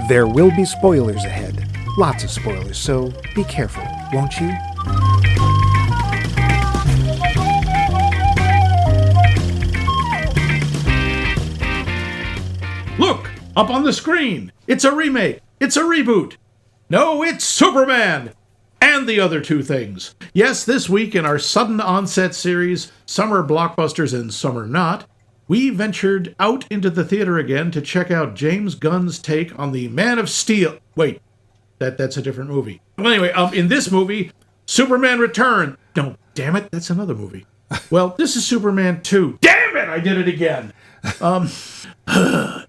There will be spoilers ahead. Lots of spoilers, so be careful, won't you? Look, up on the screen. It's a remake. It's a reboot. No, it's Superman! And the other two things. Yes, this week in our sudden onset series, Summer Blockbusters and Summer Not, we ventured out into the theater again to check out James Gunn's take on the Man of Steel. Wait, that's a different movie. Well, anyway, in this movie, Superman Returns. No, damn it, that's another movie. Well, this is Superman 2. Damn it, I did it again.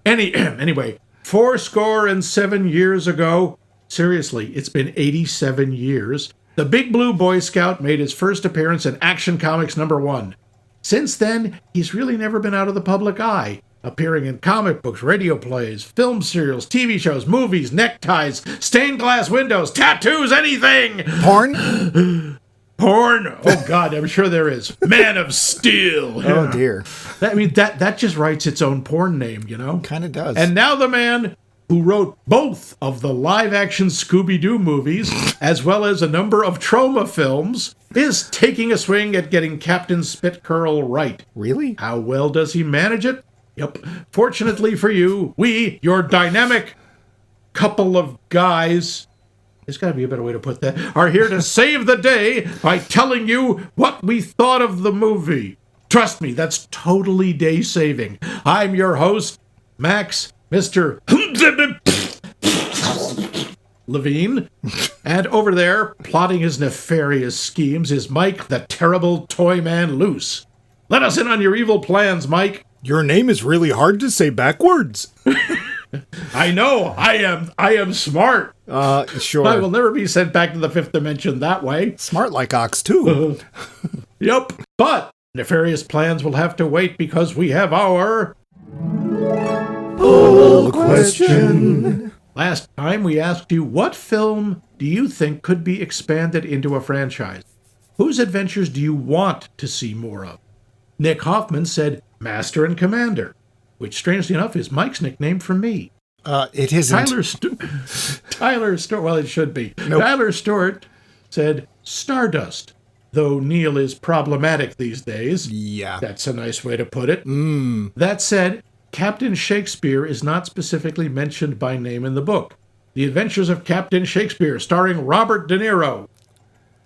Anyway, 87 years ago, seriously, it's been 87 years, the Big Blue Boy Scout made his first appearance in Action Comics #1. Since then, he's really never been out of the public eye, appearing in comic books, radio plays, film serials, TV shows, movies, neckties, stained glass windows, tattoos, anything! Porn? Porn? Oh, God, I'm sure there is. Man of Steel. Oh, dear. That just writes its own porn name, you know? Kind of does. And now the man who wrote both of the live-action Scooby-Doo movies, as well as a number of trauma films, is taking a swing at getting Captain Spitcurl right. Really? How well does he manage it? Yep. Fortunately for you, we, your dynamic couple of guys, there's got to be a better way to put that, are here to save the day by telling you what we thought of the movie. Trust me, that's totally day-saving. I'm your host, Max, Mr. Levine, and over there, plotting his nefarious schemes, is Mike, the terrible toy man Loose. Let us in on your evil plans, Mike. Your name is really hard to say backwards. I know, I am smart. Sure. I will never be sent back to the fifth dimension that way. Smart like Ox, too. Yep, but nefarious plans will have to wait because we have our... Poll question. Last time we asked you, what film do you think could be expanded into a franchise? Whose adventures do you want to see more of? Nick Hoffman said Master and Commander, which strangely enough is Mike's nickname for me. It isn't. Tyler Stewart, well, it should be. Nope. Tyler Stewart said Stardust, though Neil is problematic these days. Yeah. That's a nice way to put it. That said, Captain Shakespeare is not specifically mentioned by name in the book. The Adventures of Captain Shakespeare, starring Robert De Niro.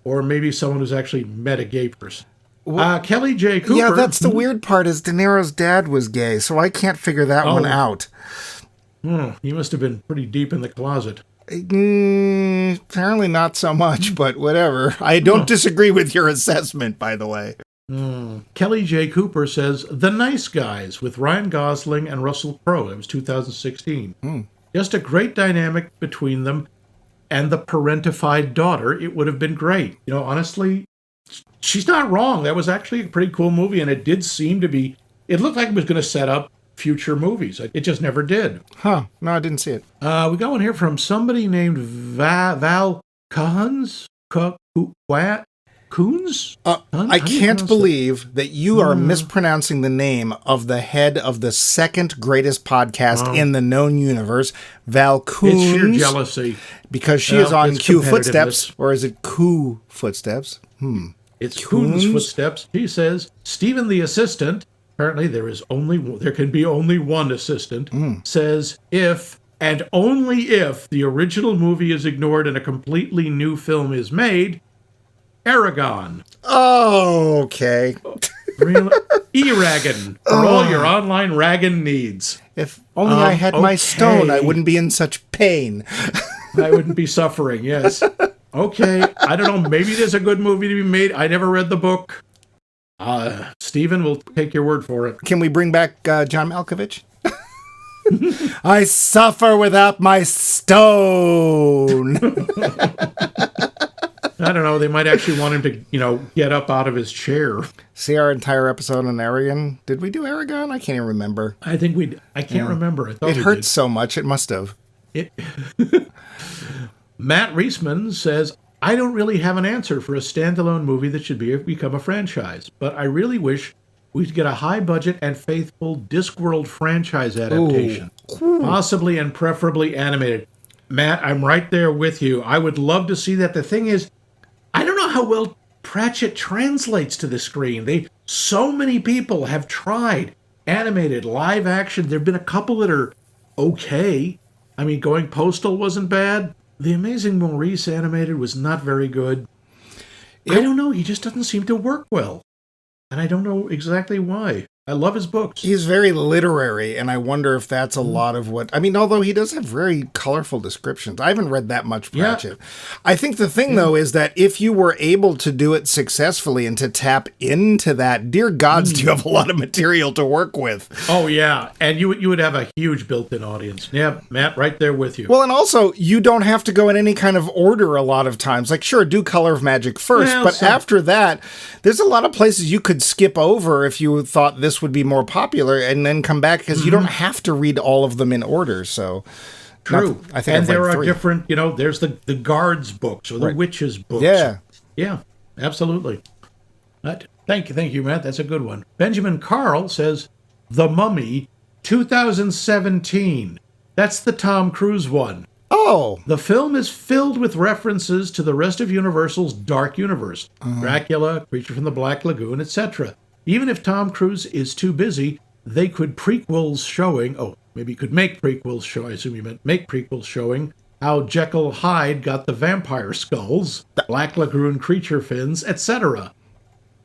Or maybe someone who's actually met a gay person. Kelly J. Cooper. Yeah, that's the weird part, is De Niro's dad was gay, so I can't figure that one out. He must have been pretty deep in the closet. Apparently not so much, but whatever. I don't disagree with your assessment, by the way. Kelly J. Cooper says The Nice Guys with Ryan Gosling and Russell Crowe. It was 2016. Just a great dynamic between them and the parentified daughter. It would have been great. You know, honestly, she's not wrong. That was actually a pretty cool movie, and it did seem to be... It looked like it was going to set up future movies. It just never did. Huh. No, I didn't see it. We got one here from somebody named Val Coons? Coons? I can't believe that you are mispronouncing the name of the head of the second greatest podcast in the known universe, Val Coons. It's sheer jealousy. Because she is on Q Footsteps, or is it Coo Footsteps? It's Coons Footsteps. He says, Stephen the assistant, apparently there can be only one assistant, says if, and only if, the original movie is ignored and a completely new film is made, Aragon. Oh, okay. Really? E-Ragon, for all your online Ragon needs. If only I had my stone, I wouldn't be in such pain. I wouldn't be suffering, yes. Okay, I don't know, maybe there's a good movie to be made. I never read the book. Stephen, we'll take your word for it. Can we bring back John Malkovich? I suffer without my stone. I don't know, they might actually want him to, get up out of his chair. See our entire episode on Aragon? Did we do Aragon? I can't even remember. I think I can't remember. It hurts so much, it must have. Matt Reisman says, I don't really have an answer for a standalone movie that should become a franchise, but I really wish we'd get a high-budget and faithful Discworld franchise adaptation. Possibly and preferably animated. Matt, I'm right there with you. I would love to see that. The thing is, I don't know how well Pratchett translates to the screen. So many people have tried animated, live action. There have been a couple that are okay. I mean, Going Postal wasn't bad. The Amazing Maurice animated was not very good. I don't know. He just doesn't seem to work well. And I don't know exactly why. I love his books. He's very literary, and I wonder if that's a lot of what... I mean, although he does have very colorful descriptions. I haven't read that much Pratchett. Yeah. I think the thing, though, is that if you were able to do it successfully and to tap into that, dear gods, do you have a lot of material to work with. Oh, yeah. And you would have a huge built-in audience. Yeah, Matt, right there with you. Well, and also, you don't have to go in any kind of order a lot of times. Like, sure, do Color of Magic first, but after that, there's a lot of places you could skip over if you thought this would be more popular and then come back, because you don't have to read all of them in order. So true. I think, and there are different, there's the guards books or the witches books. Yeah, absolutely. Thank you, Matt. That's a good one. Benjamin Carl says The Mummy 2017. That's the Tom Cruise one. Oh. The film is filled with references to the rest of Universal's dark universe. Dracula, Creature from the Black Lagoon, etc. Even if Tom Cruise is too busy, they could make prequels showing, I assume you meant make prequels showing, how Jekyll Hyde got the vampire skulls, Black Lagoon creature fins, etc.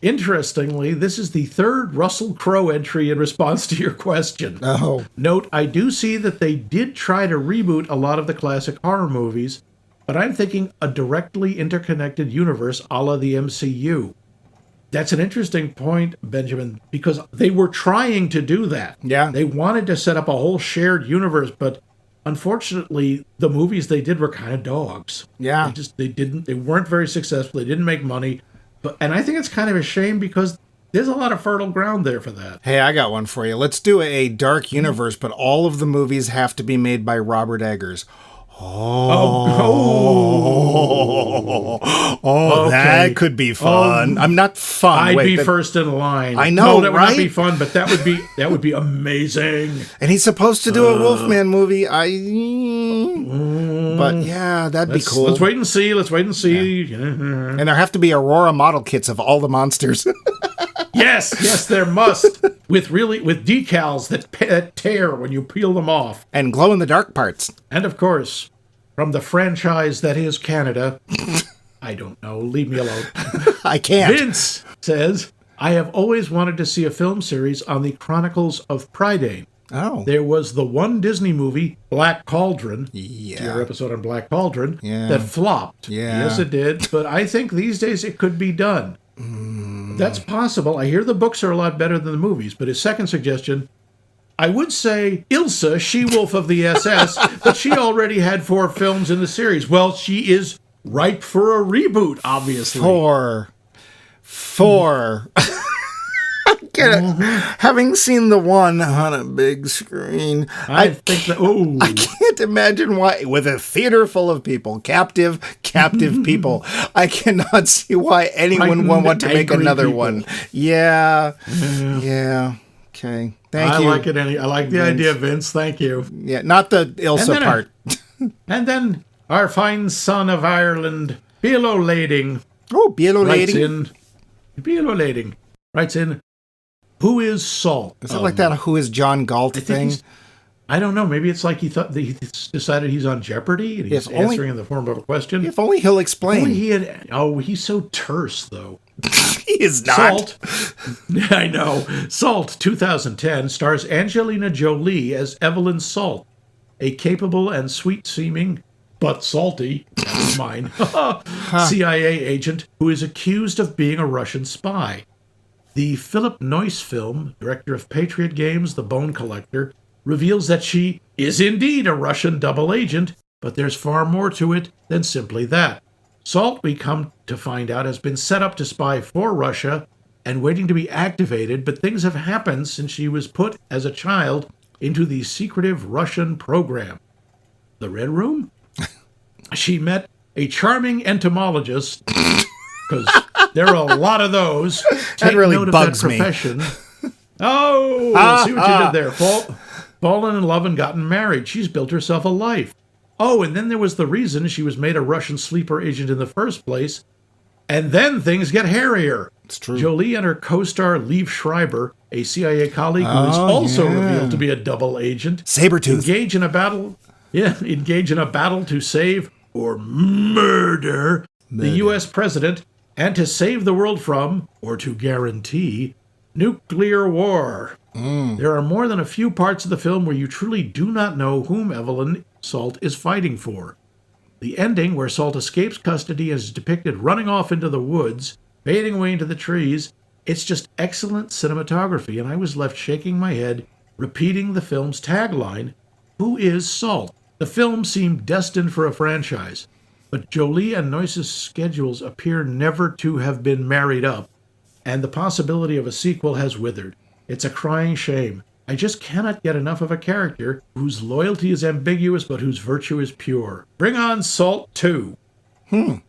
Interestingly, this is the third Russell Crowe entry in response to your question. Oh. Note, I do see that they did try to reboot a lot of the classic horror movies, but I'm thinking a directly interconnected universe a la the MCU. That's an interesting point, Benjamin, because they were trying to do that. Yeah. They wanted to set up a whole shared universe, but unfortunately, the movies they did were kind of dogs. Yeah. They weren't very successful. They didn't make money. And I think it's kind of a shame because there's a lot of fertile ground there for that. Hey, I got one for you. Let's do a dark universe, but all of the movies have to be made by Robert Eggers. Okay. That could be fun. I'm not fun. I'd be first in line. I know, no, that right? would not be fun, but that would be amazing. And he's supposed to do a Wolfman movie. But yeah, that'd be cool. Let's wait and see. Yeah. And there have to be Aurora model kits of all the monsters. Yes, there must. With decals that tear when you peel them off. And glow in the dark parts. And of course, from the franchise that is Canada, I don't know, leave me alone. I can't. Vince says, I have always wanted to see a film series on the Chronicles of Prydain. Oh. There was the one Disney movie, Black Cauldron, your episode on Black Cauldron, that flopped. Yeah. Yes, it did. But I think these days it could be done. That's possible. I hear the books are a lot better than the movies, but his second suggestion, I would say Ilsa, She-Wolf of the SS, but she already had 4 films in the series. Well, she is ripe for a reboot, obviously. 4. Having seen the one on a big screen, I can't imagine why, with a theater full of people, captive people, I cannot see why anyone would want to make another one. Yeah. Okay. Thank you. I like it. I like the idea, Vince. Thank you. Yeah, not the Ilsa part. And then our fine son of Ireland, Bielo Lading. Oh, Bielo Lading. Bielo Lading writes in, who is Salt? Is it like that Who is John Galt thing? I don't know. Maybe it's like he decided he's on Jeopardy and he's answering in the form of a question. If only he'll explain. He's so terse, though. He is not. Salt. I know. Salt 2010 stars Angelina Jolie as Evelyn Salt, a capable and sweet-seeming, but salty, mine, CIA agent who is accused of being a Russian spy. The Philip Noyce film, director of Patriot Games, The Bone Collector, reveals that she is indeed a Russian double agent, but there's far more to it than simply that. Salt, we come to find out, has been set up to spy for Russia and waiting to be activated, but things have happened since she was put as a child into the secretive Russian program. The Red Room? She met a charming entomologist, because there are a lot of those. That really bugs me. Oh, see what you did there. Fallen in love and gotten married. She's built herself a life. Oh, and then there was the reason she was made a Russian sleeper agent in the first place. And then things get hairier. It's true. Jolie and her co-star Liev Schreiber, a CIA colleague who is also revealed to be a double agent, Sabretooth, engage in a battle to save or murder the U.S. president and to save the world from, or to guarantee, nuclear war. There are more than a few parts of the film where you truly do not know whom Evelyn Salt is fighting for. The ending, where Salt escapes custody and is depicted running off into the woods, fading away into the trees, it's just excellent cinematography, and I was left shaking my head, repeating the film's tagline, "Who is Salt?" The film seemed destined for a franchise, but Jolie and Noyce's schedules appear never to have been married up, and the possibility of a sequel has withered. It's a crying shame. I just cannot get enough of a character whose loyalty is ambiguous but whose virtue is pure. Bring on Salt 2. I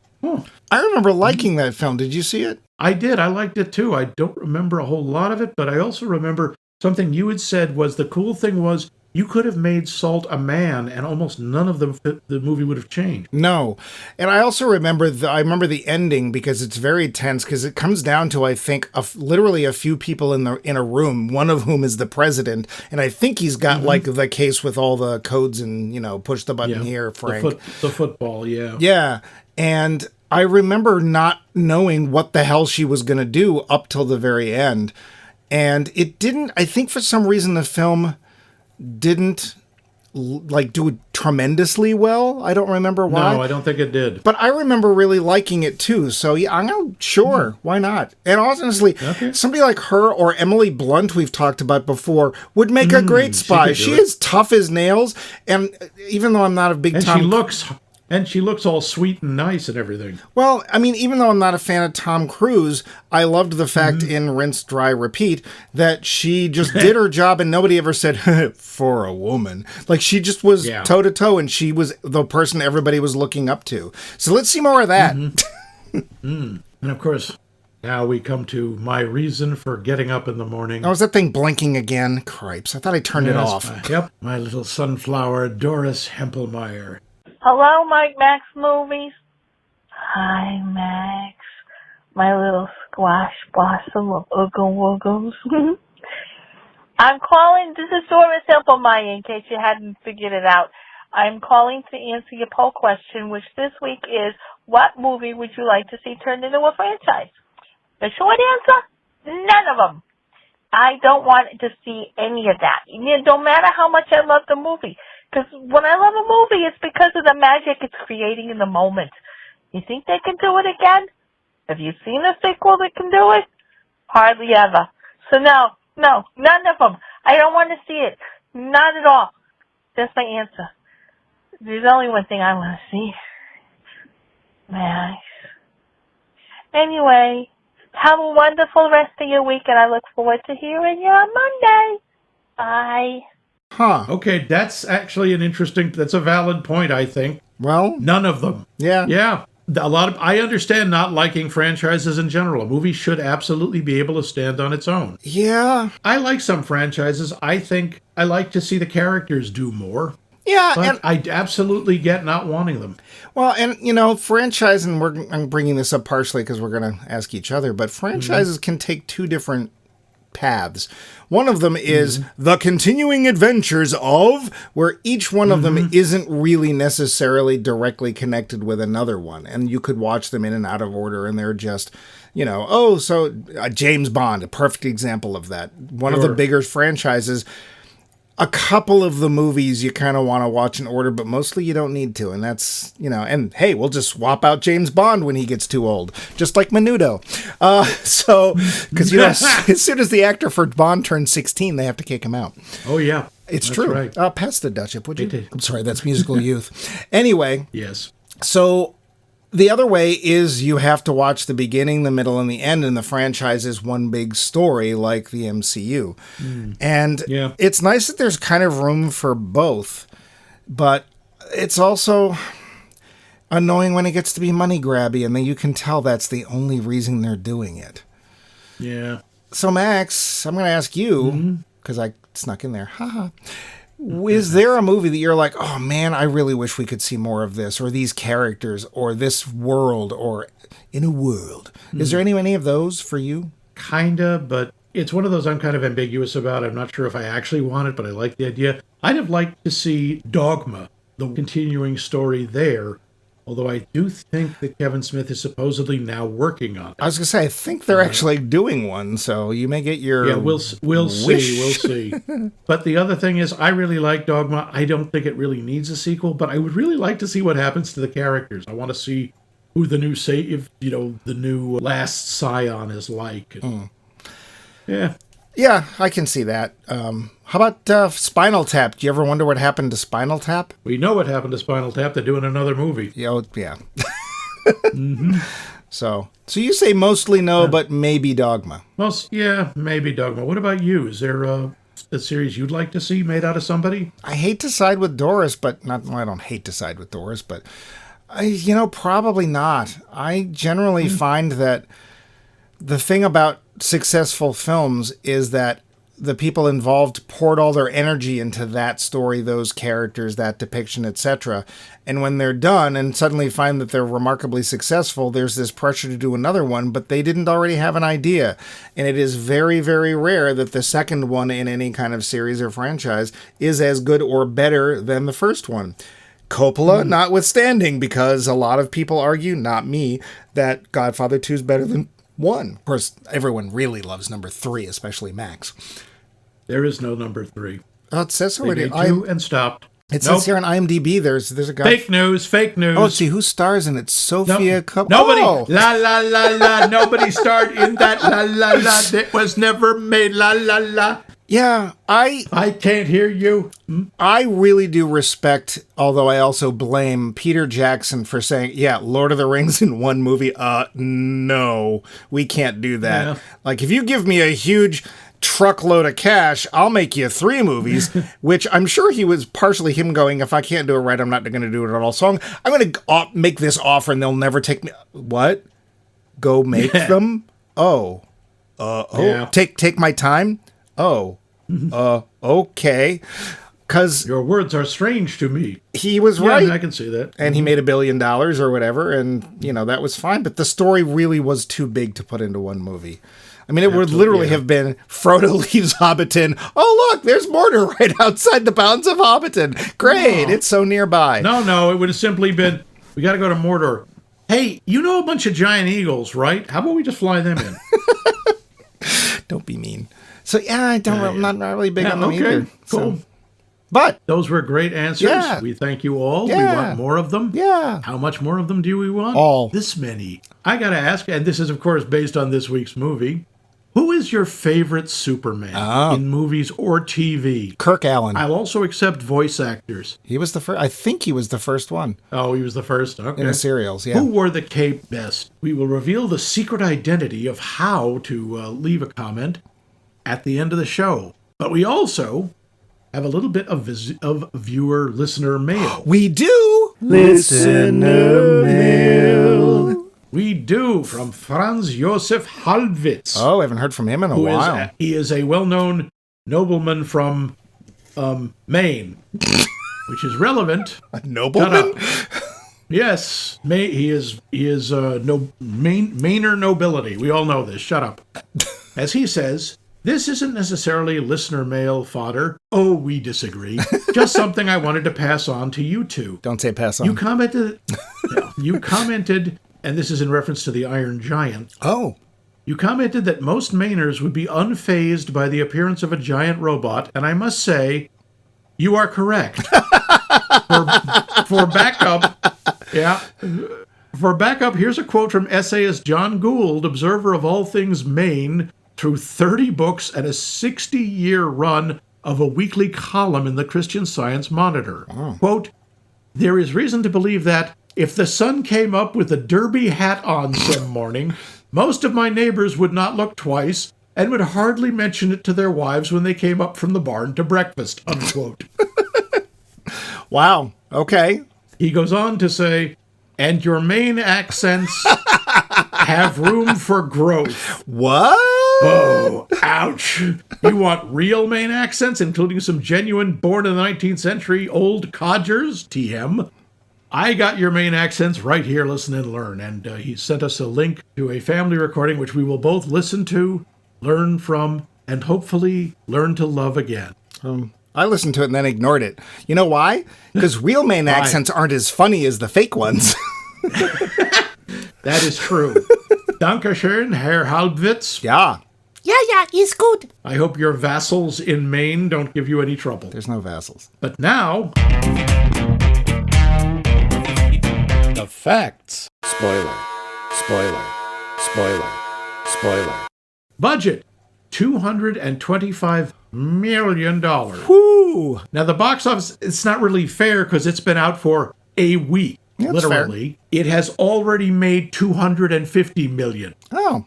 remember liking that film. Did you see it? I did. I liked it too. I don't remember a whole lot of it, but I also remember something you had said was the cool thing was you could have made Salt a man, and almost none of the movie would have changed. No. And I also remember the ending because it's very tense because it comes down to, I think, literally a few people in a room, one of whom is the president. And I think he's got like the case with all the codes and, push the button here, Frank. The football, yeah. Yeah. And I remember not knowing what the hell she was going to do up till the very end. And it didn't, I think for some reason the film didn't do tremendously well. I don't remember why. No, I don't think it did. But I remember really liking it too. So yeah, I'm not sure. Why not? And honestly, somebody like her or Emily Blunt, we've talked about before, would make a great spy. She is tough as nails. And even though I'm not a big And she looks all sweet and nice and everything. Well, I mean, even though I'm not a fan of Tom Cruise, I loved the fact in Rinse, Dry, Repeat that she just did her job and nobody ever said, for a woman. Like, she just was toe-to-toe and she was the person everybody was looking up to. So let's see more of that. And of course, now we come to my reason for getting up in the morning. Oh, is that thing blinking again? Cripes, I thought I turned it off. My little sunflower, Doris Hempelmeyer. Hello, Mike Max Movies. Hi, Max. My little squash blossom of Ooga Woogles. I'm calling, this is Doris Hempelmeyer, in case you hadn't figured it out. I'm calling to answer your poll question, which this week is, what movie would you like to see turned into a franchise? The short answer, none of them. I don't want to see any of that. No matter how much I love the movie. Because when I love a movie, it's because of the magic it's creating in the moment. You think they can do it again? Have you seen a sequel that can do it? Hardly ever. So no, none of them. I don't want to see it. Not at all. That's my answer. There's only one thing I want to see. Max. Anyway, have a wonderful rest of your week, and I look forward to hearing you on Monday. Bye. Huh. Okay, that's actually that's a valid point, I think. Well, none of them. Yeah. Yeah. I understand not liking franchises in general. A movie should absolutely be able to stand on its own. Yeah. I like some franchises. I think I like to see the characters do more. Yeah, but I absolutely get not wanting them. Well, and, franchise, and I'm bringing this up partially because we're going to ask each other, but franchises can take two different paths. One of them is the continuing adventures of, where each one of them isn't really necessarily directly connected with another one. And you could watch them in and out of order, and they're just, James Bond, a perfect example of that. One of the bigger franchises. A couple of the movies you kind of want to watch in order, but mostly you don't need to. And that's, and hey, we'll just swap out James Bond when he gets too old, just like Menudo. Because, as soon as the actor for Bond turns 16, they have to kick him out. Oh, yeah. It's that's true. Right. Pass the Dutch up, would you? I'm sorry, that's musical youth. Anyway. Yes. So the other way is you have to watch the beginning, the middle, and the end, and the franchise is one big story like the MCU. And it's nice that there's kind of room for both, but it's also annoying when it gets to be money grabby, and then you can tell that's the only reason they're doing it. Yeah. So, Max, I'm going to ask you, because I snuck in there. Haha. Is there a movie that you're like, oh man, I really wish we could see more of this, or these characters, or this world, or in a world? Is there any of those for you? Kinda, but it's one of those I'm kind of ambiguous about. I'm not sure if I actually want it, but I like the idea. I'd have liked to see Dogma, the continuing story there. Although I do think that Kevin Smith is supposedly now working on it. I was going to say, I think they're actually doing one, so you may get your we'll see. But the other thing is, I really like Dogma. I don't think it really needs a sequel, but I would really like to see what happens to the characters. I want to see who the new last Scion is like. Yeah. Yeah, I can see that. How about Spinal Tap? Do you ever wonder what happened to Spinal Tap? We know what happened to Spinal Tap. They're doing another movie. Yeah. So you say mostly no, but maybe Dogma. Maybe Dogma. What about you? Is there a series you'd like to see made out of somebody? I hate to side with Doris, but I don't hate to side with Doris, but probably not. I generally find that the thing about successful films is that the people involved poured all their energy into that story, those characters, that depiction, etc. And when they're done and suddenly find that they're remarkably successful, there's this pressure to do another one, but they didn't already have an idea. And it is very, very rare that the second one in any kind of series or franchise is as good or better than the first one. Coppola notwithstanding, because a lot of people argue, not me, that Godfather 2 is better than 1. Of course, everyone really loves number 3, especially Max. There is no number 3. Oh, it says so. They made 2 and stopped. It says here on IMDb, there's a guy. Fake news. Oh, see, who stars in it? Sophia Coppola. Nobody. Oh. La, la, la, la. Nobody starred in that. La, la, la. It was never made. La, la, la. Yeah, I can't hear you. I really do respect, although I also blame Peter Jackson for saying, Lord of the Rings in one movie. No, we can't do that. Yeah. Like, if you give me a huge truckload of cash, I'll make you 3 movies, which I'm sure he was partially him going, if I can't do it right, I'm not going to do it at all. So I'm going to make this offer and they'll never take me. What? Go make them? Take my time? Okay. Because your words are strange to me. He was right. I can see that. And he made $1 billion or whatever, and, that was fine. But the story really was too big to put into one movie. I mean, it would literally have been Frodo leaves Hobbiton. Oh, look, there's Mordor right outside the bounds of Hobbiton. Great, it's so nearby. No, it would have simply been, we got to go to Mordor. Hey, you know a bunch of giant eagles, right? How about we just fly them in? Don't be mean. So, I'm not really big on them either. Cool. So. But those were great answers. Yeah. We thank you all. Yeah. We want more of them. Yeah. How much more of them do we want? All. This many. I got to ask, and this is, of course, based on this week's movie, who is your favorite Superman in movies or TV? Kirk Allen. I'll also accept voice actors. He was the first. I think he was the first one. Oh, he was the first? Okay. In the serials, yeah. Who wore the cape best? We will reveal the secret identity of how to leave a comment at the end of the show. But we also have a little bit of listener mail. We do! Listener mail. We do, from Franz Josef Halbwitz. Oh, I haven't heard from him in a while. He is a well-known nobleman from Maine, which is relevant. A nobleman? Yes, he is Mainer nobility. We all know this. Shut up. As he says, this isn't necessarily listener mail fodder. Oh, we disagree. Just something I wanted to pass on to you two. Don't say pass on. You commented, and this is in reference to the Iron Giant. Oh. You commented that most Mainers would be unfazed by the appearance of a giant robot, and I must say, you are correct. For backup, here's a quote from essayist John Gould, observer of all things Maine, through 30 books and a 60-year run of a weekly column in the Christian Science Monitor. Oh. Quote, there is reason to believe that if the sun came up with a derby hat on some morning, most of my neighbors would not look twice and would hardly mention it to their wives when they came up from the barn to breakfast, unquote. Wow. Okay. He goes on to say, and your Maine accents have room for growth. What? Oh, ouch. You want real Maine accents, including some genuine born in the 19th century old codgers? TM. I got your Maine accents right here, listen and learn. And he sent us a link to a family recording, which we will both listen to, learn from, and hopefully learn to love again. I listened to it and then ignored it. You know why? Because real Maine accents aren't as funny as the fake ones. That is true. Dankeschön, Herr Halbwitz. Yeah. Yeah, it's good. I hope your vassals in Maine don't give you any trouble. There's no vassals. But now, the facts. Spoiler. Budget, $225 million. Woo! Now, the box office, it's not really fair because it's been out for a week. That's literally. It has already made $250 million. Oh,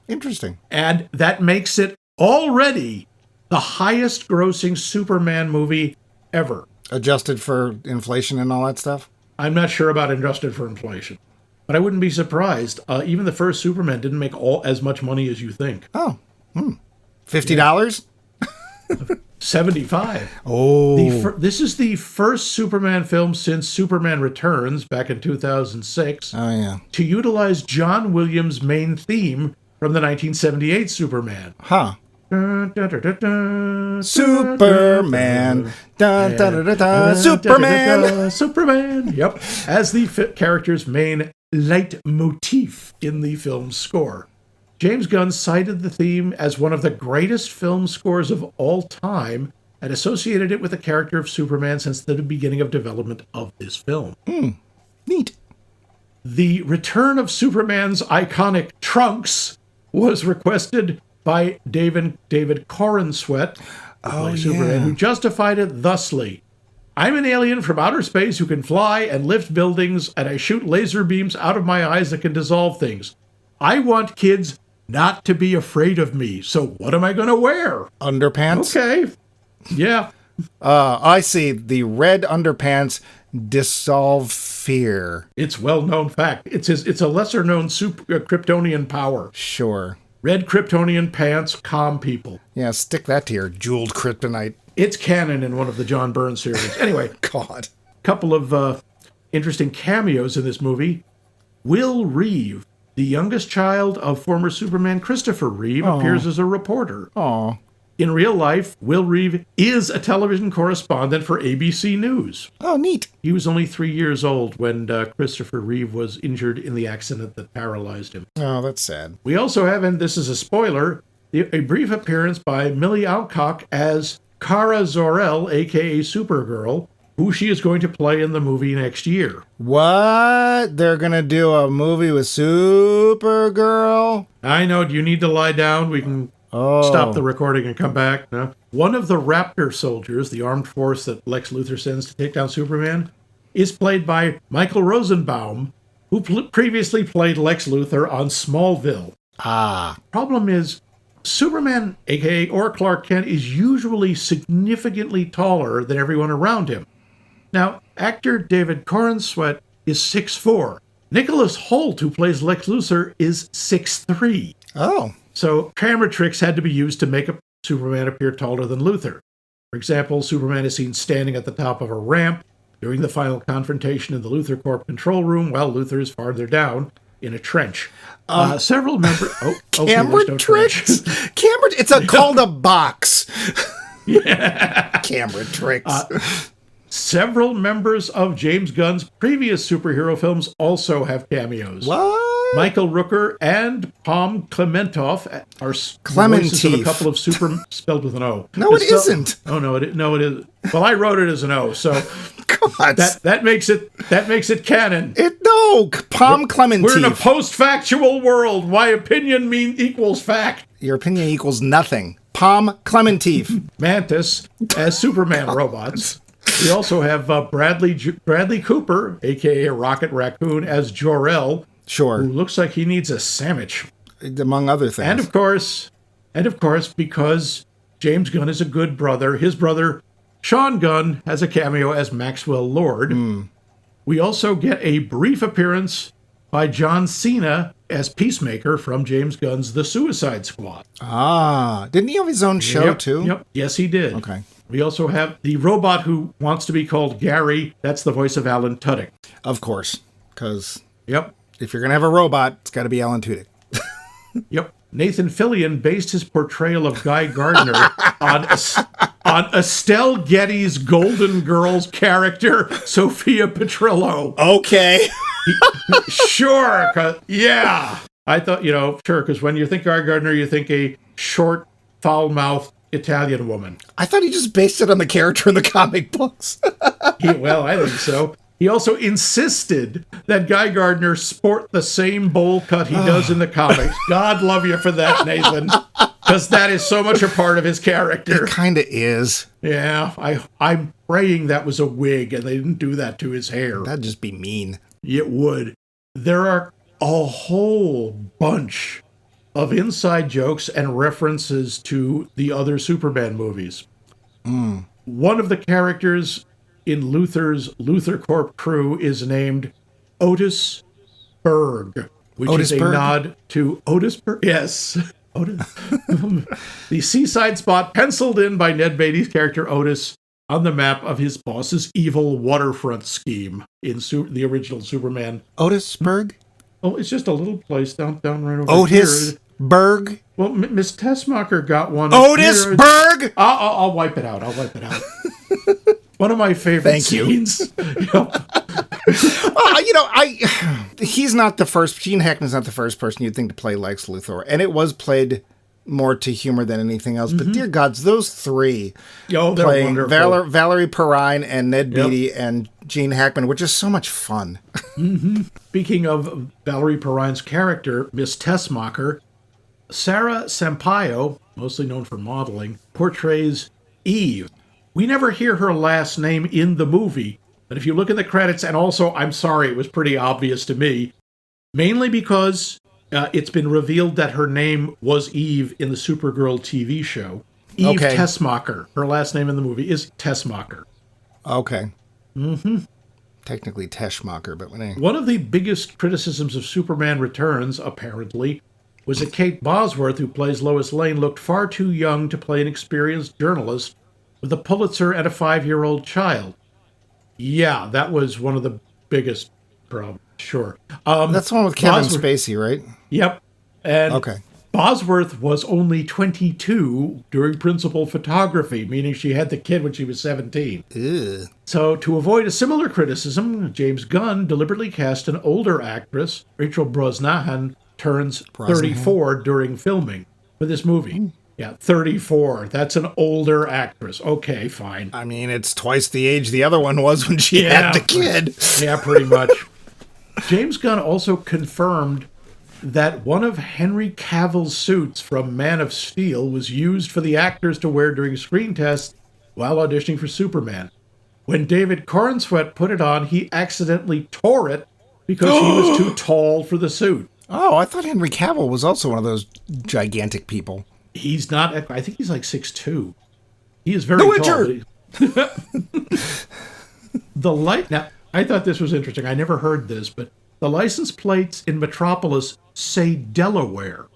interesting. And that makes it already the highest grossing Superman movie ever. Adjusted for inflation and all that stuff? I'm not sure about adjusted for inflation, but I wouldn't be surprised. Even the first Superman didn't make as much money as you think. Oh, $50? 75. Oh. This is the first Superman film since Superman Returns back in 2006 Oh, yeah. to utilize John Williams' main theme from the 1978 Superman. Huh. Superman. Superman. Dun, dun, dun, dun, dun. Superman. Superman. Yep. As the character's main leitmotif in the film's score. James Gunn cited the theme as one of the greatest film scores of all time and associated it with the character of Superman since the beginning of development of this film. Neat. The return of Superman's iconic trunks was requested by David Corenswet, Superman, who justified it thusly. I'm an alien from outer space who can fly and lift buildings, and I shoot laser beams out of my eyes that can dissolve things. I want kids not to be afraid of me, so what am I going to wear? Underpants? Okay. Yeah. I see. The red underpants dissolve fear. It's well-known fact. It's a lesser-known Kryptonian power. Sure. Red Kryptonian pants calm people. Yeah, stick that to your jeweled kryptonite. It's canon in one of the John Byrne series. Anyway, God. Couple of interesting cameos in this movie. Will Reeve, the youngest child of former Superman Christopher Reeve, appears as a reporter. Aw. In real life, Will Reeve is a television correspondent for ABC News. Oh, neat. He was only 3 years old when Christopher Reeve was injured in the accident that paralyzed him. Oh, that's sad. We also have, and this is a spoiler, a brief appearance by Millie Alcock as Kara Zor-El, a.k.a. Supergirl, who she is going to play in the movie next year. What? They're going to do a movie with Supergirl? I know. Do you need to lie down? We can stop the recording and come back. No? One of the Raptor soldiers, the armed force that Lex Luthor sends to take down Superman, is played by Michael Rosenbaum, who previously played Lex Luthor on Smallville. Ah. Problem is, Superman, a.k.a. or Clark Kent, is usually significantly taller than everyone around him. Now, actor David Corenswet is 6'4". Nicholas Hoult, who plays Lex Luthor, is 6'3". Oh. So camera tricks had to be used to make Superman appear taller than Luthor. For example, Superman is seen standing at the top of a ramp during the final confrontation in the Luthor Corp control room, while Luthor is farther down in a trench. Several members... camera tricks? Camera... It's called a box. Yeah. Camera tricks. Several members of James Gunn's previous superhero films also have cameos. What? Michael Rooker and Tom Clementoff are voices of a couple of spelled with an O. No, it isn't. Oh no, it is. Well, I wrote it as an O, so God. that makes it canon. Palm Clementif. We're in a post-factual world. My opinion equals fact. Your opinion equals nothing. Palm Clementif. Mantis as Superman robots. We also have Bradley Cooper, a.k.a. Rocket Raccoon, as Jor-El. Sure. Who looks like he needs a sandwich. Among other things. And of course, because James Gunn is a good brother, his brother, Sean Gunn, has a cameo as Maxwell Lord. We also get a brief appearance by John Cena as Peacemaker from James Gunn's The Suicide Squad. Ah, didn't he have his own show too? Yep, yes he did. Okay. We also have the robot who wants to be called Gary. That's the voice of Alan Tudyk. Of course, because if you're going to have a robot, it's got to be Alan Tudyk. Yep. Nathan Fillion based his portrayal of Guy Gardner on Estelle Getty's Golden Girls character, Sophia Petrillo. Okay. Sure. Yeah. I thought, sure, because when you think Guy Gardner, you think a short, foul-mouthed Italian woman. I thought he just based it on the character in the comic books. Well, I think so. He also insisted that Guy Gardner sport the same bowl cut he does in the comics. God love you for that, Nathan, because that is so much a part of his character. It kind of is. Yeah, I'm praying that was a wig and they didn't do that to his hair. That'd just be mean. It would. There are a whole bunch of inside jokes and references to the other Superman movies. One of the characters in Luthor's Luthor Corp crew is named Otis Berg, which is a nod to Otis Berg. Yes. Otis. The seaside spot penciled in by Ned Beatty's character Otis on the map of his boss's evil waterfront scheme in the original Superman. Otisburg? Oh, it's just a little place down right over Otisburg? Here. Well, Miss Tessmacher got one. Otisburg? I'll wipe it out. One of my favorite scenes. He's not the first. Gene Hackman's not the first person you'd think to play Lex Luthor, and it was played more to humor than anything else. But dear gods, those three playing Valerie Perrine and Ned Beatty and Gene Hackman, which is so much fun. Speaking of Valerie Perrine's character, Miss Tessmacher, Sarah Sampaio, mostly known for modeling, portrays Eve. We never hear her last name in the movie, but if you look at the credits, and also, I'm sorry, it was pretty obvious to me, mainly because it's been revealed that her name was Eve in the Supergirl TV show. Eve Tessmacher. Her last name in the movie is Tessmacher. Okay. Technically Teschmacher, but anyway. One of the biggest criticisms of Superman Returns, apparently, was that Kate Bosworth, who plays Lois Lane, looked far too young to play an experienced journalist with a Pulitzer and a 5-year-old child. Yeah, that was one of the biggest problems. Sure. That's the one with Kevin Spacey, right? Yep. And Bosworth was only 22 during principal photography, meaning she had the kid when she was 17. Ew. So to avoid a similar criticism, James Gunn deliberately cast an older actress. Rachel Brosnahan turns 34 during filming for this movie. Yeah, 34. That's an older actress. Okay, fine. I mean, it's twice the age the other one was when she had the kid. Yeah, pretty much. James Gunn also confirmed that one of Henry Cavill's suits from Man of Steel was used for the actors to wear during screen tests while auditioning for Superman. When David Cornsweet put it on, he accidentally tore it because he was too tall for the suit. Oh, I thought Henry Cavill was also one of those gigantic people. He's not. I think he's like 6'2". He is very tall. Now, I thought this was interesting. I never heard this, but the license plates in Metropolis say Delaware,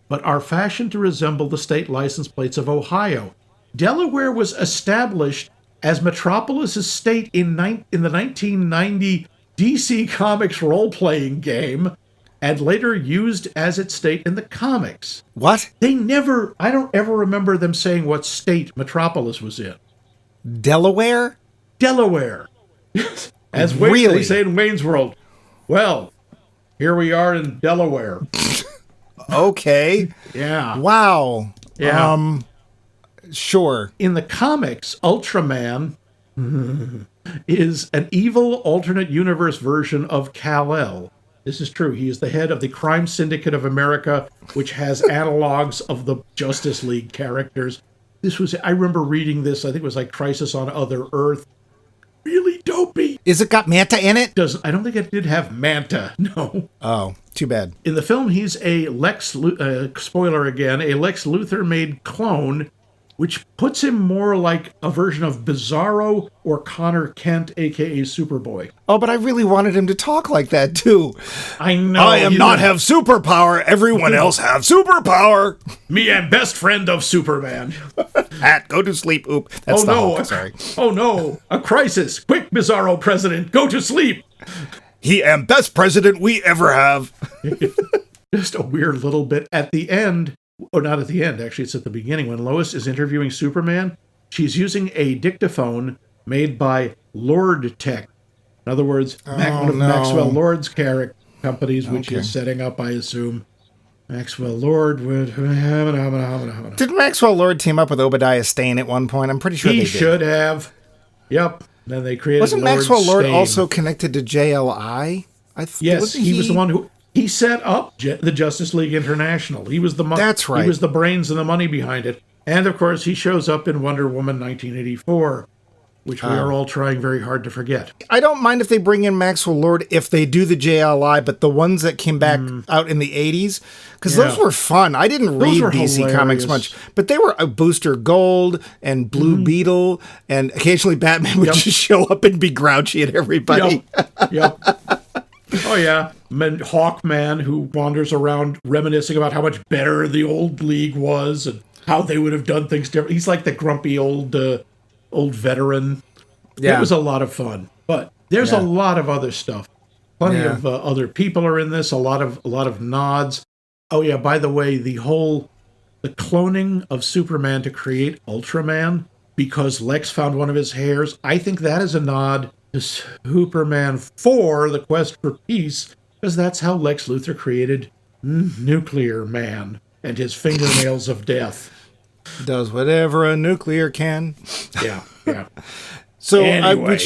but are fashioned to resemble the state license plates of Ohio. Delaware was established as Metropolis' state in the 1990 DC Comics role-playing game, and later used as its state in the comics. What? I don't ever remember them saying what state Metropolis was in. Delaware? Delaware. As they say in Wayne's World. Well, here we are in Delaware. Okay. Yeah. Wow. Yeah. Sure. In the comics, Ultraman is an evil alternate universe version of Kal-El. This is true. He is the head of the Crime Syndicate of America, which has analogs of the Justice League characters. I remember reading this, I think it was like Crisis on Other Earth. Really dopey. Is it got Manta in it? I don't think it did have Manta, no. Oh, too bad. In the film, he's a spoiler again, a Lex Luthor-made clone which puts him more like a version of Bizarro or Connor Kent, a.k.a. Superboy. Oh, but I really wanted him to talk like that, too. I know. I am not have superpower. Everyone else have superpower. Me am best friend of Superman. Hat, go to sleep. Oop. That's Hulk. Sorry. Oh, no. A crisis. Quick, Bizarro president. Go to sleep. He am best president we ever have. Just a weird little bit at the end. Oh, not at the end. Actually, it's at the beginning. When Lois is interviewing Superman, she's using a dictaphone made by Lord Tech. In other words, one of Maxwell Lord's companies, which he's setting up, I assume. Maxwell Lord would... Did Maxwell Lord team up with Obadiah Stane at one point? I'm pretty sure they did. He should have. Yep. Then they created Wasn't Lord Maxwell Lord Stane. Also connected to JLI? Yes, he was the one who... He set up the Justice League International. He was the That's right. He was the brains and the money behind it. And, of course, he shows up in Wonder Woman 1984, which we are all trying very hard to forget. I don't mind if they bring in Maxwell Lord if they do the JLI, but the ones that came back out in the 80s, because those were fun. I didn't read DC hilarious. Comics much, but they were Booster Gold and Blue Beetle, and occasionally Batman would just show up and be grouchy at everybody. Yep. Oh, yeah. Hawkman, who wanders around reminiscing about how much better the old League was and how they would have done things different. He's like the grumpy old veteran. Yeah. It was a lot of fun. But there's a lot of other stuff. Plenty of other people are in this. A lot of nods. Oh, yeah, by the way, the cloning of Superman to create Ultraman because Lex found one of his hairs, I think that is a nod to Superman 4, The Quest for Peace, because that's how Lex Luthor created Nuclear Man and his fingernails of death. Does whatever a nuclear can. Yeah. So anyway. we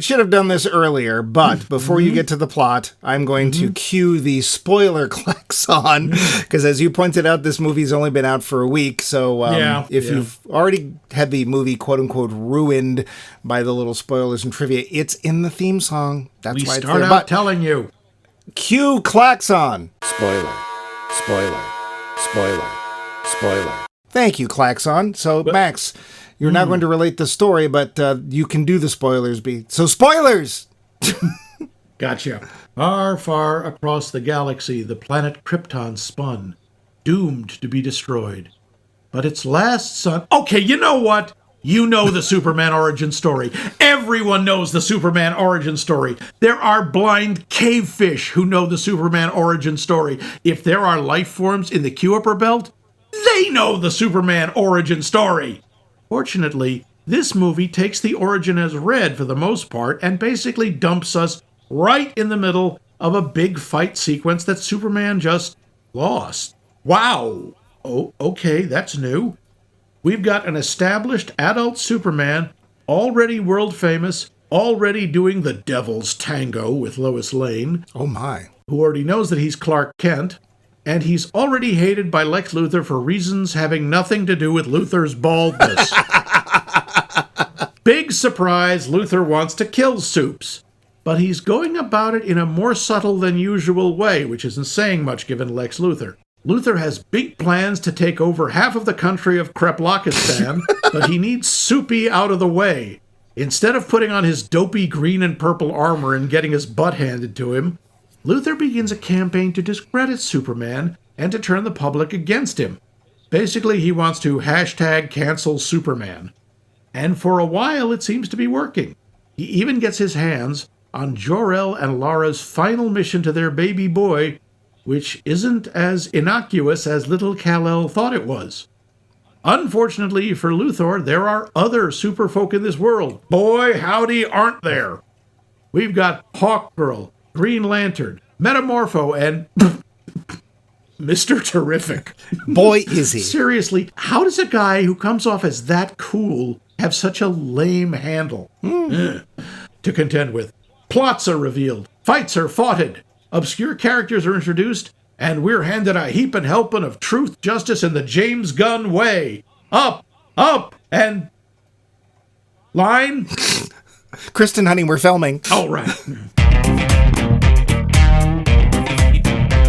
should have done this earlier, but before you get to the plot, I'm going to cue the spoiler klaxon, because as you pointed out, this movie's only been out for a week, so if you've already had the movie quote-unquote ruined by the little spoilers and trivia, it's in the theme song. That's why it's there. We start out telling you. Cue klaxon. Spoiler. Thank you, klaxon. So, Max... You're not going to relate the story, but you can do the spoilers. So, spoilers! Gotcha. Far, far across the galaxy, the planet Krypton spun, doomed to be destroyed. But its last son... Okay, you know what? You know the Superman origin story. Everyone knows the Superman origin story. There are blind cavefish who know the Superman origin story. If there are life forms in the Kuiper Belt, they know the Superman origin story. Fortunately, this movie takes the origin as read for the most part and basically dumps us right in the middle of a big fight sequence that Superman just lost. Wow. Oh, okay, that's new. We've got an established adult Superman, already world famous, already doing the devil's tango with Lois Lane. Oh my. Who already knows that he's Clark Kent. And he's already hated by Lex Luthor for reasons having nothing to do with Luthor's baldness. Big surprise, Luthor wants to kill Supes. But he's going about it in a more subtle than usual way, which isn't saying much given Lex Luthor. Luthor has big plans to take over half of the country of Kreplakistan, but he needs Soupy out of the way. Instead of putting on his dopey green and purple armor and getting his butt handed to him, Luthor begins a campaign to discredit Superman and to turn the public against him. Basically, he wants to #cancel Superman. And for a while, it seems to be working. He even gets his hands on Jor-El and Lara's final mission to their baby boy, which isn't as innocuous as little Kal-El thought it was. Unfortunately for Luthor, there are other superfolk in this world. Boy, howdy, aren't there? We've got Hawkgirl, Green Lantern, Metamorpho, and Mr. Terrific. Boy, is he. Seriously, how does a guy who comes off as that cool have such a lame handle to contend with? Plots are revealed, fights are foughted, obscure characters are introduced, and we're handed a heapin' helpin' of truth, justice, in the James Gunn way. Up, and... Line? Kristen, honey, we're filming. Oh, right.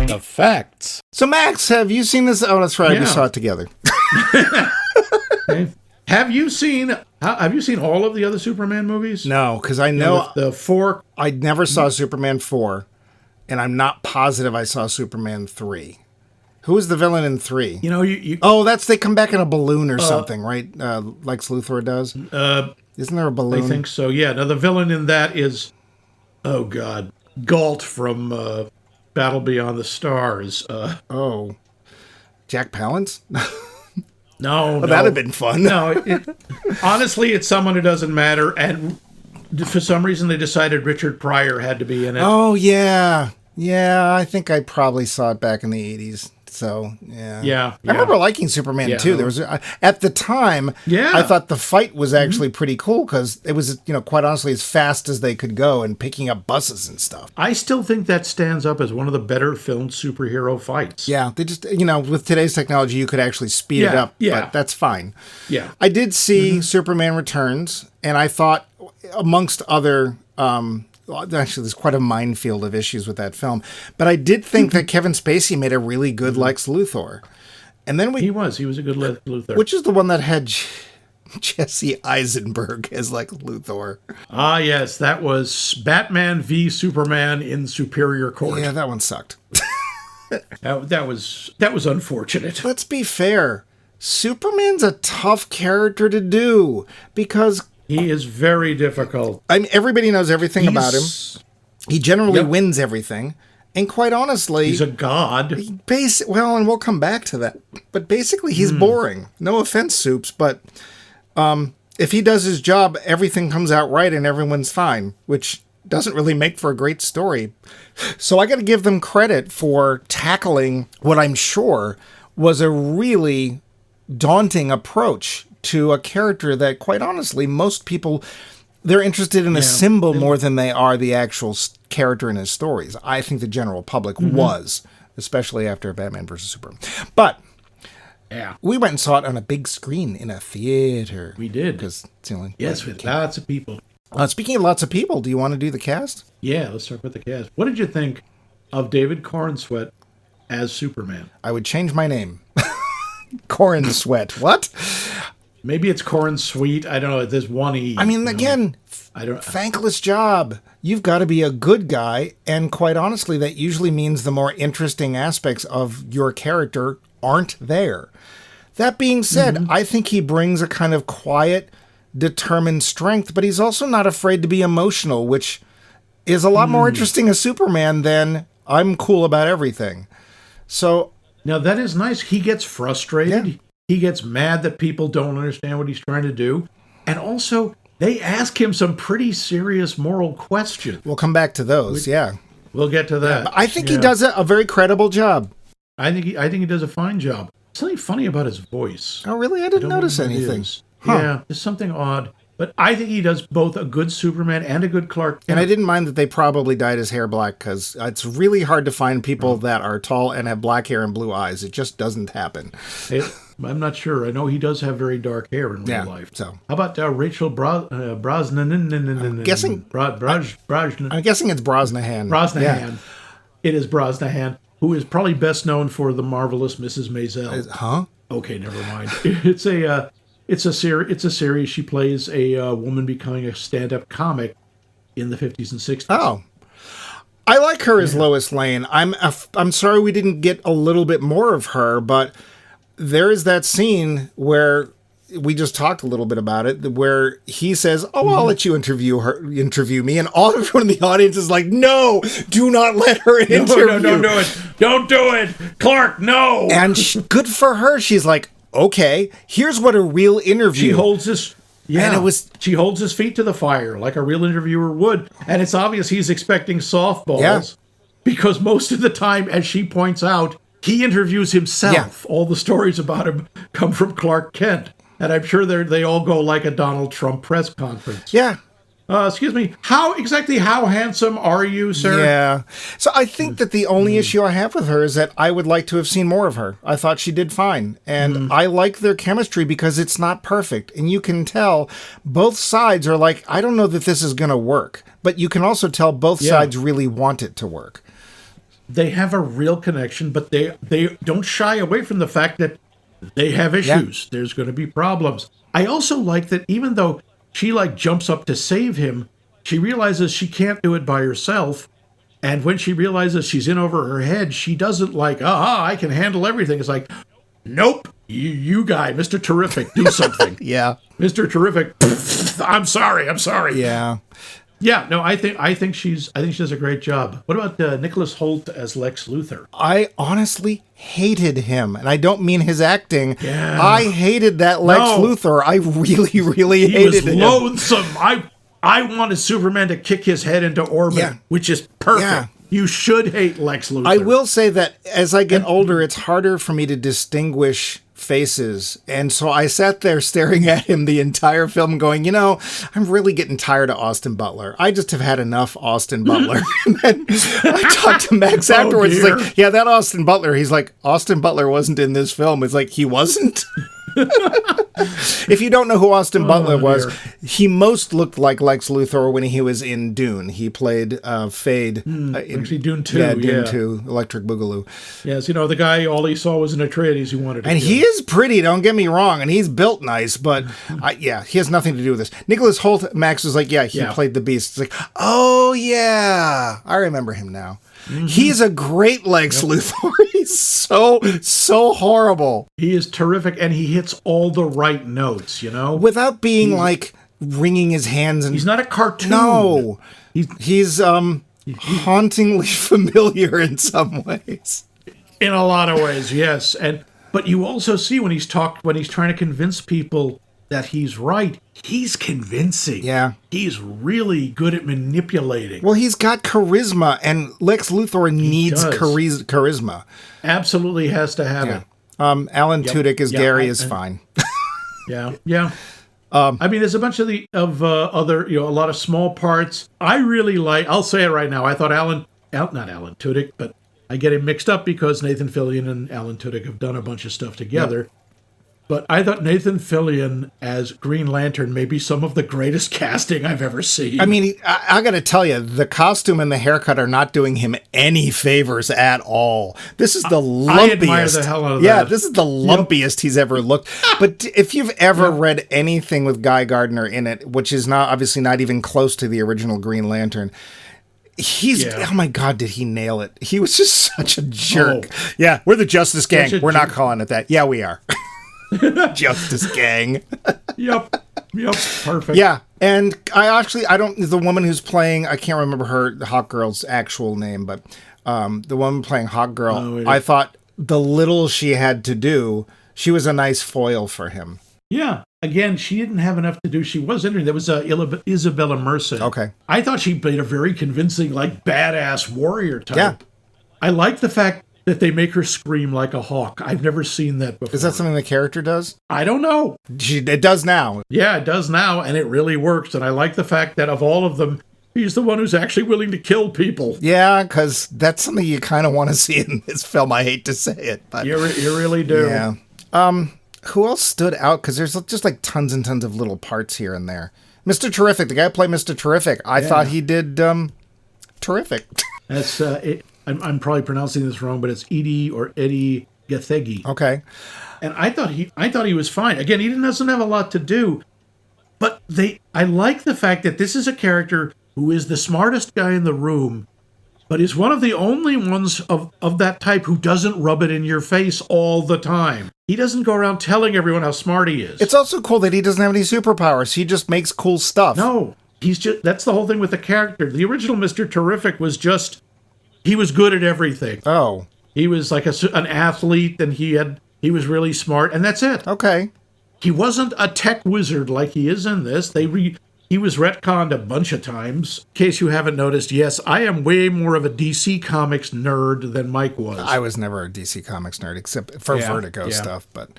The facts. So, Max, have you seen this? Oh, that's right. We saw it together. Okay. Have you seen all of the other Superman movies? No, because I know the four. I never saw Superman 4, and I'm not positive I saw Superman 3. Who is the villain in 3? You know, you Oh, they come back in a balloon or something, right? Like Luthor does. Isn't there a balloon? I think so. Yeah. Now the villain in that is, oh God, Galt from Battle Beyond the Stars. Jack Palance? No, that'd have been fun. No, honestly, it's someone who doesn't matter, and for some reason they decided Richard Pryor had to be in it. Oh, yeah. Yeah, I think I probably saw it back in the 80s. So, yeah. Yeah. I remember liking Superman, too. There was at the time, I thought the fight was actually pretty cool because it was, quite honestly, as fast as they could go and picking up buses and stuff. I still think that stands up as one of the better filmed superhero fights. Yeah, they just, with today's technology, you could actually speed it up, but that's fine. Yeah. I did see Superman Returns, and I thought, amongst other... actually, there's quite a minefield of issues with that film. But I did think that Kevin Spacey made a really good Lex Luthor. And then he was a good Lex Luthor. Which is the one that had Jesse Eisenberg as Lex Luthor. Ah, yes, that was Batman v Superman in Superior Court. Yeah, that one sucked. that was unfortunate. Let's be fair. Superman's a tough character to do because... He is very difficult. I mean, everybody knows everything about him. He generally wins everything. And quite honestly... He's a god. Well, and we'll come back to that. But basically, he's boring. No offense, Soups, but if he does his job, everything comes out right and everyone's fine, which doesn't really make for a great story. So I got to give them credit for tackling what I'm sure was a really daunting approach to a character that, quite honestly, most people, they're interested in a symbol more than they are the actual character in his stories. I think the general public was, especially after Batman vs. Superman. But we went and saw it on a big screen in a theater. We did. Because it's the only with lots of people. Speaking of lots of people, do you want to do the cast? Yeah, let's start with the cast. What did you think of David Cornsweet as Superman? I would change my name. Cornsweet. What? Maybe it's corn sweet. I don't know. There's one E. I mean, again, thankless job. You've got to be a good guy. And quite honestly, that usually means the more interesting aspects of your character aren't there. That being said, I think he brings a kind of quiet, determined strength, but he's also not afraid to be emotional, which is a lot more interesting as Superman than I'm cool about everything. So now that is nice. He gets frustrated. Yeah. He gets mad that people don't understand what he's trying to do. And also, they ask him some pretty serious moral questions. We'll come back to those, We'll get to that. But I think he does a very credible job. I think he does a fine job. Something funny about his voice. Oh, really? I didn't notice anything. Yeah, there's something odd. But I think he does both a good Superman and a good Clark Kent. And I didn't mind that they probably dyed his hair black, because it's really hard to find people that are tall and have black hair and blue eyes. It just doesn't happen. I'm not sure. I know he does have very dark hair in real life. So how about Rachel Brosnan? I'm guessing it's Brosnahan. Brosnahan. Yeah. It is Brosnahan, who is probably best known for The Marvelous Mrs. Maisel. Huh? Okay, never mind. It's a series. She plays a woman becoming a stand-up comic in the 50s and 60s. Oh. I like her as Lois Lane. I'm sorry we didn't get a little bit more of her, but there is that scene where we just talked a little bit about it, where he says, I'll let you interview me. And all everyone in the audience is like, no, do not let her interview. No, don't do it. Don't do it. Clark, no. And good for her. She's like, okay, here's what a real interview. She holds his... Yeah, and she holds his feet to the fire like a real interviewer would. And it's obvious he's expecting softballs because most of the time, as she points out, he interviews himself. Yeah. All the stories about him come from Clark Kent. And I'm sure they all go like a Donald Trump press conference. Yeah. Excuse me, how handsome are you, sir? Yeah. So I think that the only issue I have with her is that I would like to have seen more of her. I thought she did fine. And I like their chemistry because it's not perfect. And you can tell both sides are like, I don't know that this is going to work. But you can also tell both sides really want it to work. They have a real connection, but they don't shy away from the fact that they have issues. Yeah. There's going to be problems. I also like that even though she jumps up to save him, she realizes she can't do it by herself. And when she realizes she's in over her head, she doesn't I can handle everything. It's like, nope, you guy, Mr. Terrific, do something. Yeah. Mr. Terrific, I'm sorry. Yeah. Yeah, no, I think she does a great job. What about Nicholas Hoult as Lex Luthor? I honestly hated him, and I don't mean his acting. Yeah. I hated that Lex Luthor. I really, really hated him. He was loathsome. I wanted Superman to kick his head into orbit, which is perfect. Yeah. You should hate Lex Luthor. I will say that as I get older, it's harder for me to distinguish faces. And so I sat there staring at him the entire film going, I'm really getting tired of Austin Butler. I just have had enough Austin Butler. And then I talked to Max afterwards. He's like, yeah, that Austin Butler. He's like, Austin Butler wasn't in this film. It's like, he wasn't? If you don't know who Austin Butler was, he most looked like Lex Luthor when he was in Dune. He played Fade. Actually, Dune 2. Yeah, Dune 2, Electric Boogaloo. Yes, the guy, all he saw was an Atreides he wanted to And he is pretty, don't get me wrong, and he's built nice, but he has nothing to do with this. Nicholas Hoult, Max was like, he played the Beast. It's like, oh, yeah, I remember him now. Mm-hmm. He's a great Lex Luthor. He's so horrible. He is terrific, and he hits all the right notes, without being wringing his hands. And he's not a cartoon. No, he's hauntingly familiar in some ways. In a lot of ways, yes. But you also see when he's trying to convince people that he's right, he's convincing. Yeah. He's really good at manipulating. Well, he's got charisma, and Lex Luthor needs charisma. Absolutely has to have it. Alan Tudyk as Gary is fine. Yeah. I mean, there's a bunch of other, a lot of small parts. I really I'll say it right now, I thought not Alan Tudyk, but I get him mixed up because Nathan Fillion and Alan Tudyk have done a bunch of stuff together. Yep. But I thought Nathan Fillion as Green Lantern may be some of the greatest casting I've ever seen. I mean, I got to tell you, the costume and the haircut are not doing him any favors at all. This is the lumpiest. I admire the hell out of that. Yeah, this is the lumpiest he's ever looked. But if you've ever read anything with Guy Gardner in it, which is obviously not even close to the original Green Lantern, oh my God, did he nail it? He was just such a jerk. Oh. Yeah, we're the Justice Gang. We're not calling it that. Yeah, we are. Justice Gang. Yep, perfect. Yeah, and the woman who's playing, I can't remember her Hawk Girl's actual name, but the woman playing Hawk Girl, I thought the little she had to do, she was a nice foil for him. Yeah, again, she didn't have enough to do. She was interesting. There was Isabella Merced. Okay. I thought she played a very convincing, badass warrior type. Yeah. I like the fact that they make her scream like a hawk. I've never seen that before. Is that something the character does? I don't know. It does now. Yeah, it does now, and it really works. And I like the fact that of all of them, he's the one who's actually willing to kill people. Yeah, because that's something you kind of want to see in this film. I hate to say it, but you really do. Yeah. Who else stood out? Because there's just tons and tons of little parts here and there. Mr. Terrific, the guy who played Mr. Terrific. I thought he did terrific. That's I'm probably pronouncing this wrong, but it's Eddie Gathegi. Okay. And I thought he was fine. Again, he doesn't have a lot to do, but I like the fact that this is a character who is the smartest guy in the room, but is one of the only ones of that type who doesn't rub it in your face all the time. He doesn't go around telling everyone how smart he is. It's also cool that he doesn't have any superpowers. He just makes cool stuff. No, that's the whole thing with the character. The original Mr. Terrific was he was good at everything. Oh. He was like an athlete, and he was really smart, and that's it. Okay. He wasn't a tech wizard like he is in this. He was retconned a bunch of times. In case you haven't noticed, yes, I am way more of a DC Comics nerd than Mike was. I was never a DC Comics nerd, except for Vertigo stuff, but...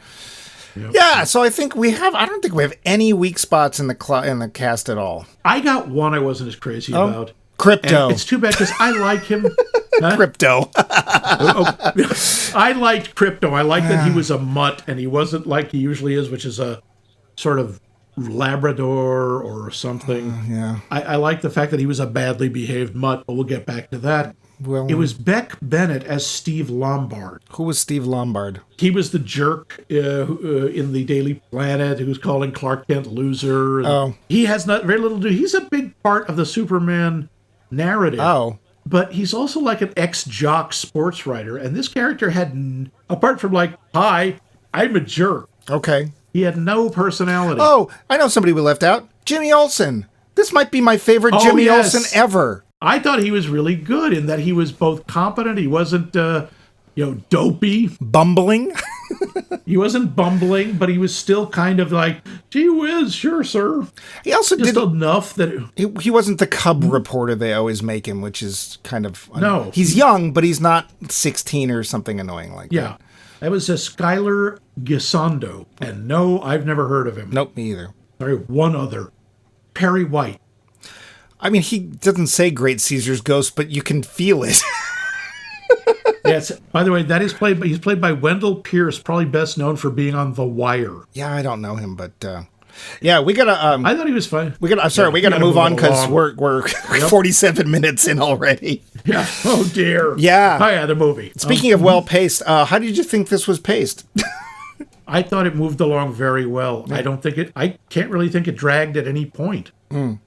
Yep. Yeah, so I think I don't think we have any weak spots in the cast at all. I got one I wasn't as crazy about. Crypto. And it's too bad because I like him. Huh? Crypto. I liked Crypto. I liked that he was a mutt and he wasn't like he usually is, which is a sort of Labrador or something. Yeah. I like the fact that he was a badly behaved mutt, but we'll get back to that. Well, It was Beck Bennett as Steve Lombard. who was Steve Lombard? He was the jerk in the Daily Planet who was calling Clark Kent loser. Oh. He has very little to do. He's a big part of the Superman narrative. Oh. But he's also like an ex-jock sports writer. And this character had, apart from like, hi, I'm a jerk, Okay. he had no personality. Oh, I know somebody we left out. Jimmy Olsen. This might be my favorite Oh, Jimmy yes. Olsen ever. I thought he was really good in that he was both competent. He wasn't, dopey. Bumbling. He wasn't bumbling, but he was still kind of like, gee whiz, sure, sir. He also Just did. enough that... He wasn't the cub reporter they always make him, which is kind of... No. He's young, but he's not 16 or something annoying like that. Yeah. That was a Skylar Gisondo. And no, I've never heard of him. Nope, me either. Sorry, one other. Perry White. I mean, he doesn't say Great Caesar's Ghost, but you can feel it. Yes. By the way, he's played by Wendell Pierce, probably best known for being on The Wire. Yeah, I don't know him, but yeah, we gotta. I thought he was fine. We gotta move on because we're 47 minutes in already. Yeah. Oh dear. Yeah. Oh yeah, the movie. Speaking of well paced, how did you think this was paced? I thought it moved along very well. Yeah. I can't really think it dragged at any point.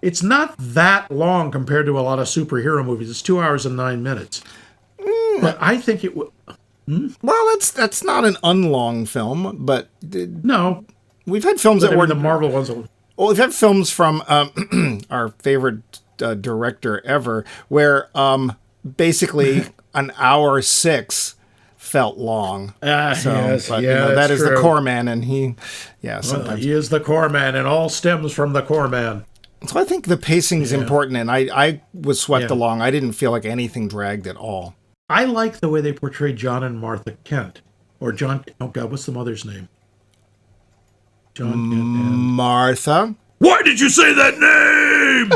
It's not that long compared to a lot of superhero movies. It's 2 hours and 9 minutes. But I think it would. Well, that's not an unlong film, but No. we've had films that were the Marvel ones. Well, we've had films from our favorite director ever, where basically an hour 6 felt long. Yes, but yeah, that that's is the true. core man, and sometimes. He is the core man, and all stems from the core man. So I think the pacing is important, and I was swept Yeah. along. I didn't feel like anything dragged at all. I like the way they portray John and Martha Kent. Or John... Oh, God, what's the mother's name? John Kent and... Martha? Why did you say that name?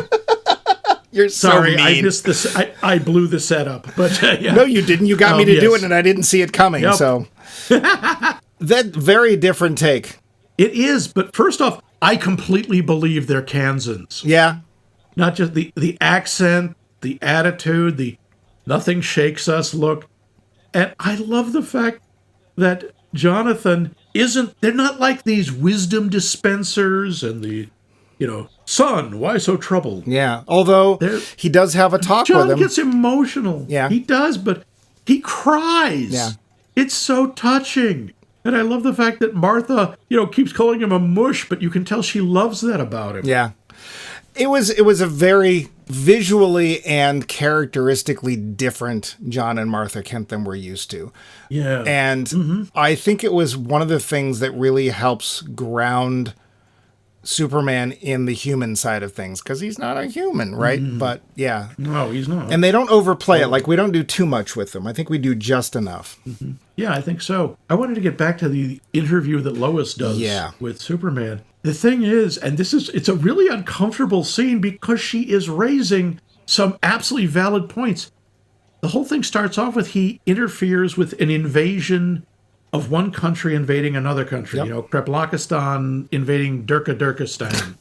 You're so Sorry, mean. I missed this. I blew the setup. But yeah. No, you didn't. You got me to do yes. it, and I didn't see it coming, Yep. so... That very different take. It is, but first off, I completely believe they're Kansans. Yeah. Not just the accent, the attitude, the nothing shakes us look. And I love the fact that Jonathan they're not like these wisdom dispensers and the, son, why so troubled? Yeah. Although he does have a talk with John him. gets emotional. Yeah. He does, but he cries. Yeah. It's so touching. And I love the fact that Martha, keeps calling him a mush, but you can tell she loves that about him. Yeah. It was a very visually and characteristically different John and Martha Kent than we're used to. Yeah. And I think it was one of the things that really helps ground Superman in the human side of things, because he's not a human, right? But yeah. No, he's not. And they don't overplay it. Like, we don't do too much with them. I think we do just enough. Yeah, I think so. I wanted to get back to the interview that Lois does with Superman. The thing is, and it's a really uncomfortable scene because she is raising some absolutely valid points. The whole thing starts off with he interferes with an invasion of one country invading another country. Yep. Kreplakistan invading Durkistan.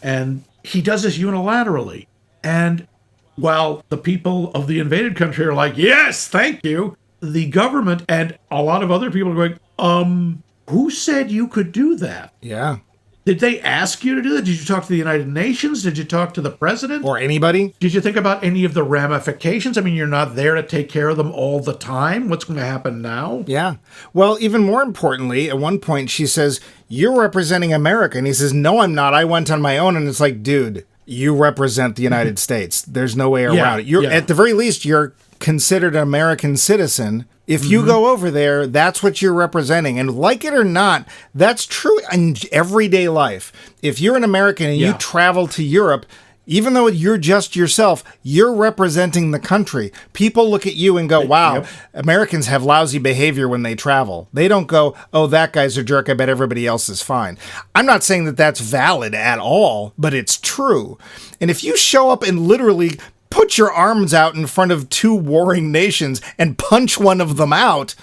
And he does this unilaterally. And while the people of the invaded country are like, yes, thank you, the government and a lot of other people are going, who said you could do that? Yeah. Did they ask you to do that? Did you talk to the United Nations? Did you talk to the president? Or anybody? Did you think about any of the ramifications? I mean, you're not there to take care of them all the time. What's going to happen now? Yeah. Well, even more importantly, at one point she says, you're representing America. And he says, no, I'm not. I went on my own. And it's like, dude, you represent the United States. There's no way around it. At the very least, you're considered an American citizen. If you go over there, that's what you're representing. And like it or not, that's true in everyday life. If you're an American and you travel to Europe, even though you're just yourself, you're representing the country. People look at you and go, wow, Americans have lousy behavior when they travel. They don't go, oh, that guy's a jerk. I bet everybody else is fine. I'm not saying that that's valid at all, but it's true. And if you show up and literally put your arms out in front of two warring nations and punch one of them out,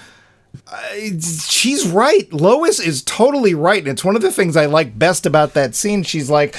she's right. Lois is totally right. And it's one of the things I like best about that scene. She's like,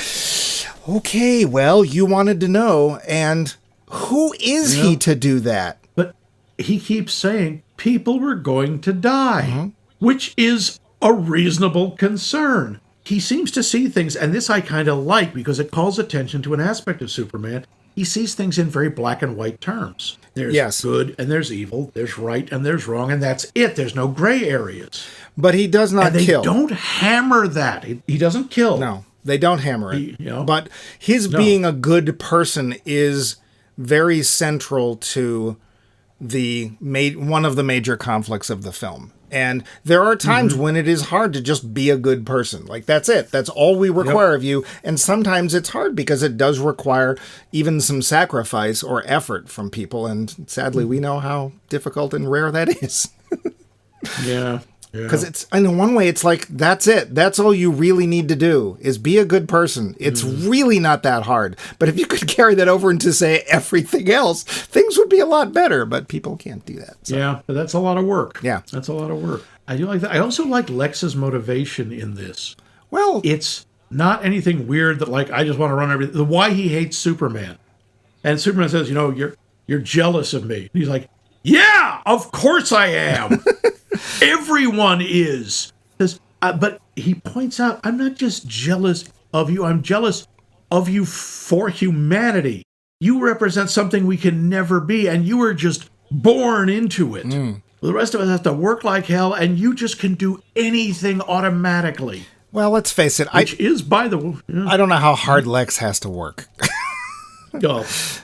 okay, well, you wanted to know. And who is he to do that? But he keeps saying people were going to die, which is a reasonable concern. He seems to see things, and this I kind of like because it calls attention to an aspect of Superman. He sees things in very black and white terms. There's good and there's evil, there's right and there's wrong, and that's it. There's no gray areas. But he does not kill. They don't hammer that. He doesn't kill. No, they don't hammer it. But his being a good person is very central to one of the major conflicts of the film. And there are times when it is hard to just be a good person. Like, that's it. That's all we require of you. And sometimes it's hard because it does require even some sacrifice or effort from people. And sadly, we know how difficult and rare that is. Yeah. Because it's, in one way, it's like, that's it. That's all you really need to do is be a good person. It's really not that hard. But if you could carry that over into, say, everything else, things would be a lot better. But people can't do that. So. Yeah, but that's a lot of work. Yeah. That's a lot of work. I do like that. I also like Lex's motivation in this. Well, it's not anything weird that, like, I just want to run everything. The why he hates Superman. And Superman says, you're jealous of me. And he's like, yeah, of course I am. Everyone is. But he points out, I'm not just jealous of you. I'm jealous of you for humanity. You represent something we can never be, and you were just born into it. The rest of us have to work like hell, and you just can do anything automatically. Well, let's face it. Which is, by the way... Yeah. I don't know how hard Lex has to work.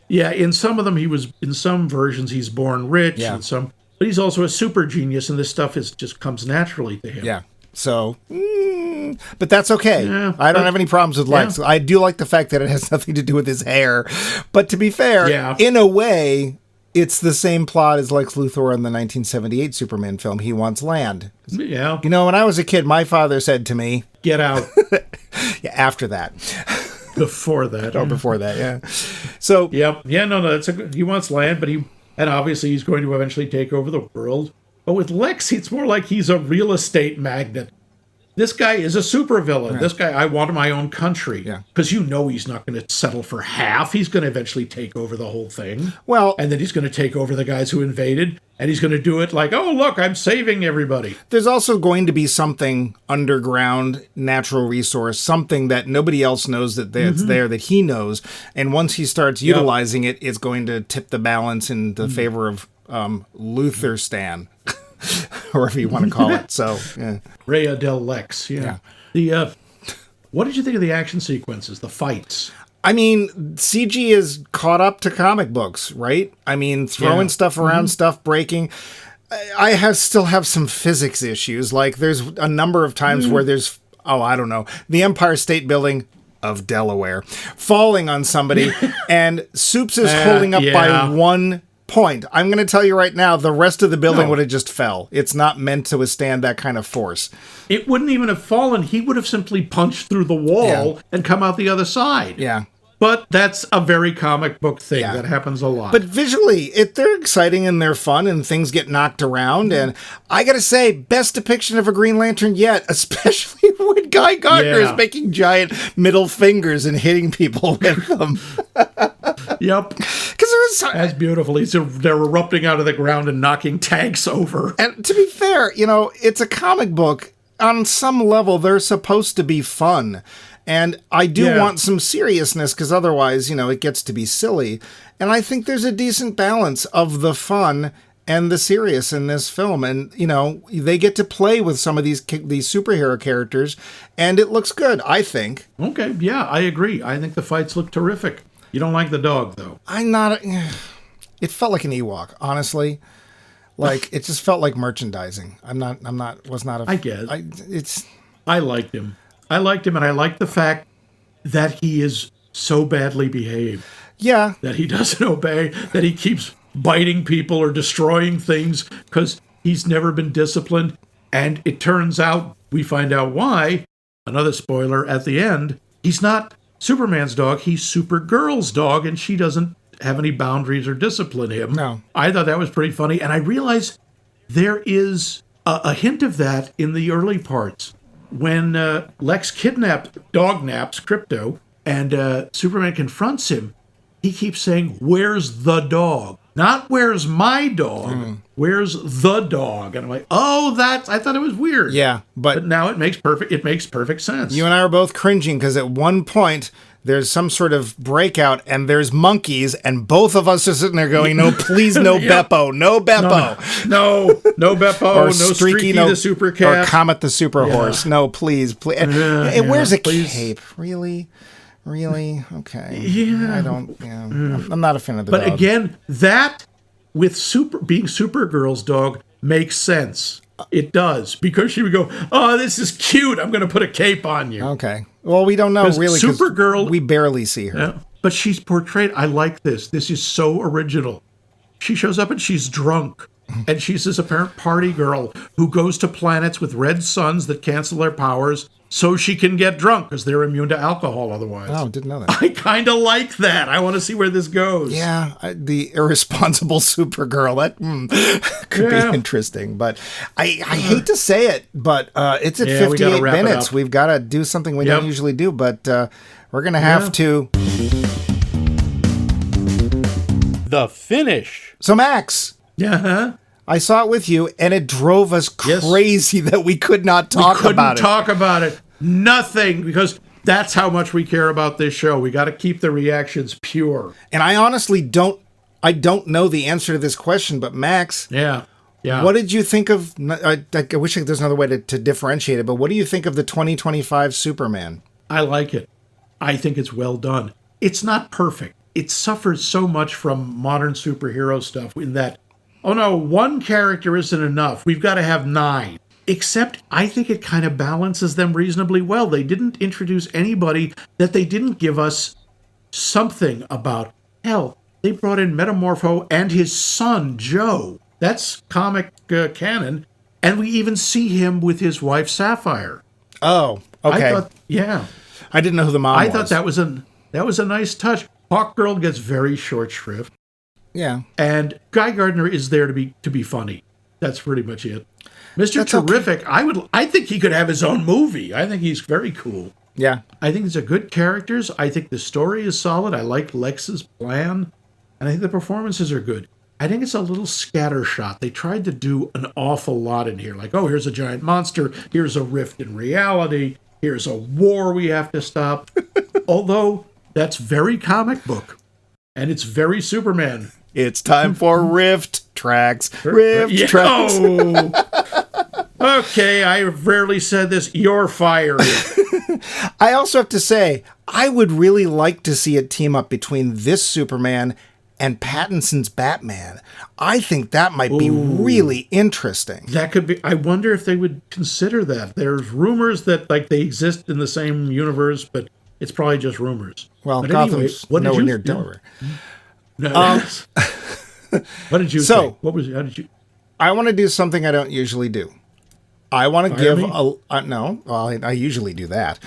In some of them, in some versions, he's born rich, and some... But he's also a super genius, and this stuff just comes naturally to him. Yeah. So, but that's okay. Yeah, I don't have any problems with Lex. I do like the fact that it has nothing to do with his hair. But to be fair, in a way, it's the same plot as Lex Luthor in the 1978 Superman film. He wants land. Yeah. When I was a kid, my father said to me, "Get out." After that. Before that. Before that, yeah. So. Yep. Yeah, no, he wants land, but and obviously he's going to eventually take over the world. But with Lex, it's more like he's a real estate magnate. This guy is a supervillain. Yeah. This guy, I want my own country. Because he's not going to settle for half. He's going to eventually take over the whole thing. Well, and then he's going to take over the guys who invaded. And he's going to do it like, oh, look, I'm saving everybody. There's also going to be something underground, natural resource, something that nobody else knows that it's there, that he knows. And once he starts utilizing it, it's going to tip the balance in the favor of Lutherstan. Or whatever you want to call it. So, Rhea del Lex. Yeah. What did you think of the action sequences, the fights? I mean, CG is caught up to comic books, right? I mean, throwing stuff around, stuff breaking. I still have some physics issues. Like, there's a number of times where there's, I don't know, the Empire State Building of Delaware falling on somebody, and Soups is holding up by one point. I'm going to tell you right now, the rest of the building would have just fell. It's not meant to withstand that kind of force. It wouldn't even have fallen. He would have simply punched through the wall and come out the other side. Yeah. But that's a very comic book thing that happens a lot. But visually, they're exciting and they're fun and things get knocked around. And I got to say, best depiction of a Green Lantern yet, especially when Guy Gardner is making giant middle fingers and hitting people with them. Yep. Because that's beautiful. They're erupting out of the ground and knocking tanks over. And to be fair, it's a comic book. On some level, they're supposed to be fun. And I do want some seriousness because otherwise, it gets to be silly. And I think there's a decent balance of the fun and the serious in this film. And, they get to play with some of these superhero characters, and it looks good, I think. Okay, yeah, I agree. I think the fights look terrific. You don't like the dog, though. It felt like an Ewok, honestly. Like, it just felt like merchandising. I guess. I liked him. And I like the fact that he is so badly behaved. Yeah. That he doesn't obey, that he keeps biting people or destroying things because he's never been disciplined. And it turns out, we find out why, another spoiler at the end, he's not Superman's dog, he's Supergirl's dog, and she doesn't have any boundaries or discipline him. No. I thought that was pretty funny. And I realized there is a hint of that in the early parts. When Lex dog naps Krypto, and Superman confronts him, he keeps saying, "Where's the dog?" Not "Where's my dog?" Where's the dog? And I'm like, oh, I thought it was weird. Yeah, but now it makes perfect sense. You and I are both cringing because at one point there's some sort of breakout and there's monkeys, and both of us are sitting there going, "No, please, no Beppo, no Beppo, no Beppo, or no Streaky the super cat, or Comet the super horse. No, please, please." And where's a cape? Really? Okay. Yeah. I don't. Yeah. I'm not a fan of the But dog. again, that with being Supergirl's dog makes sense. It does, because she would go, "Oh, this is cute. I'm going to put a cape on you." Okay. Well, we don't know really. Supergirl, we barely see her. Yeah, but she's portrayed. I like this. This is so original. She shows up and she's drunk. And she's this apparent party girl who goes to planets with red suns that cancel their powers so she can get drunk because they're immune to alcohol otherwise. Oh, didn't know that. I kind of like that. I want to see where this goes. Yeah, the irresponsible Supergirl. That could be interesting. But I hate to say it, but it's at 58 minutes. We've got to do something we don't usually do, but we're going to have to. The finish. So, Max. Yeah. I saw it with you, and it drove us crazy that we could not talk about it. We couldn't talk about it. Nothing, because that's how much we care about this show. We got to keep the reactions pure. And I honestly don't know the answer to this question, but Max, yeah, what did you think of? I wish there's another way to differentiate it, but what do you think of the 2025 Superman? I like it. I think it's well done. It's not perfect. It suffers so much from modern superhero stuff in that, oh no, one character isn't enough. We've got to have 9. Except I think it kind of balances them reasonably well. They didn't introduce anybody that they didn't give us something about. Hell, they brought in Metamorpho and his son, Joe. That's comic canon. And we even see him with his wife, Sapphire. Oh, okay. I didn't know who the mom was. I thought that was a nice touch. Hawkgirl gets very short shrift. Yeah. And Guy Gardner is there to be funny. That's pretty much it. Mr. Terrific, okay. I think he could have his own movie. I think he's very cool. Yeah. I think these are good characters. I think the story is solid. I like Lex's plan. And I think the performances are good. I think it's a little scattershot. They tried to do an awful lot in here. Like, oh, here's a giant monster. Here's a rift in reality. Here's a war we have to stop. Although, that's very comic book. And it's very Superman. It's time for Rift Tracks. Rift Tracks. Oh. Okay, I have rarely said this. You're fired. I also have to say, I would really like to see a team up between this Superman and Pattinson's Batman. I think that might be really interesting. That could be. I wonder if they would consider that. There's rumors that they exist in the same universe, but it's probably just rumors. Well, but Gotham's nowhere near Delaware. No. What did you say? How did you? I want to do something I don't usually do. I want to give I usually do that.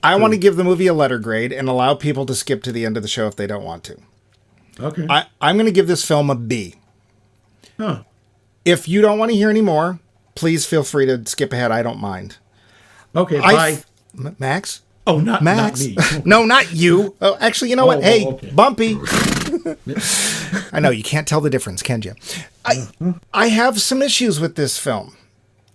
I want to give the movie a letter grade and allow people to skip to the end of the show if they don't want to. Okay. I'm going to give this film a B. Huh. If you don't want to hear any more, please feel free to skip ahead. I don't mind. Okay, bye. Max? Oh, not Max? Not me. No, not you. Oh, actually, you know what? Hey, okay. Bumpy. I know, you can't tell the difference, can you? I have some issues with this film.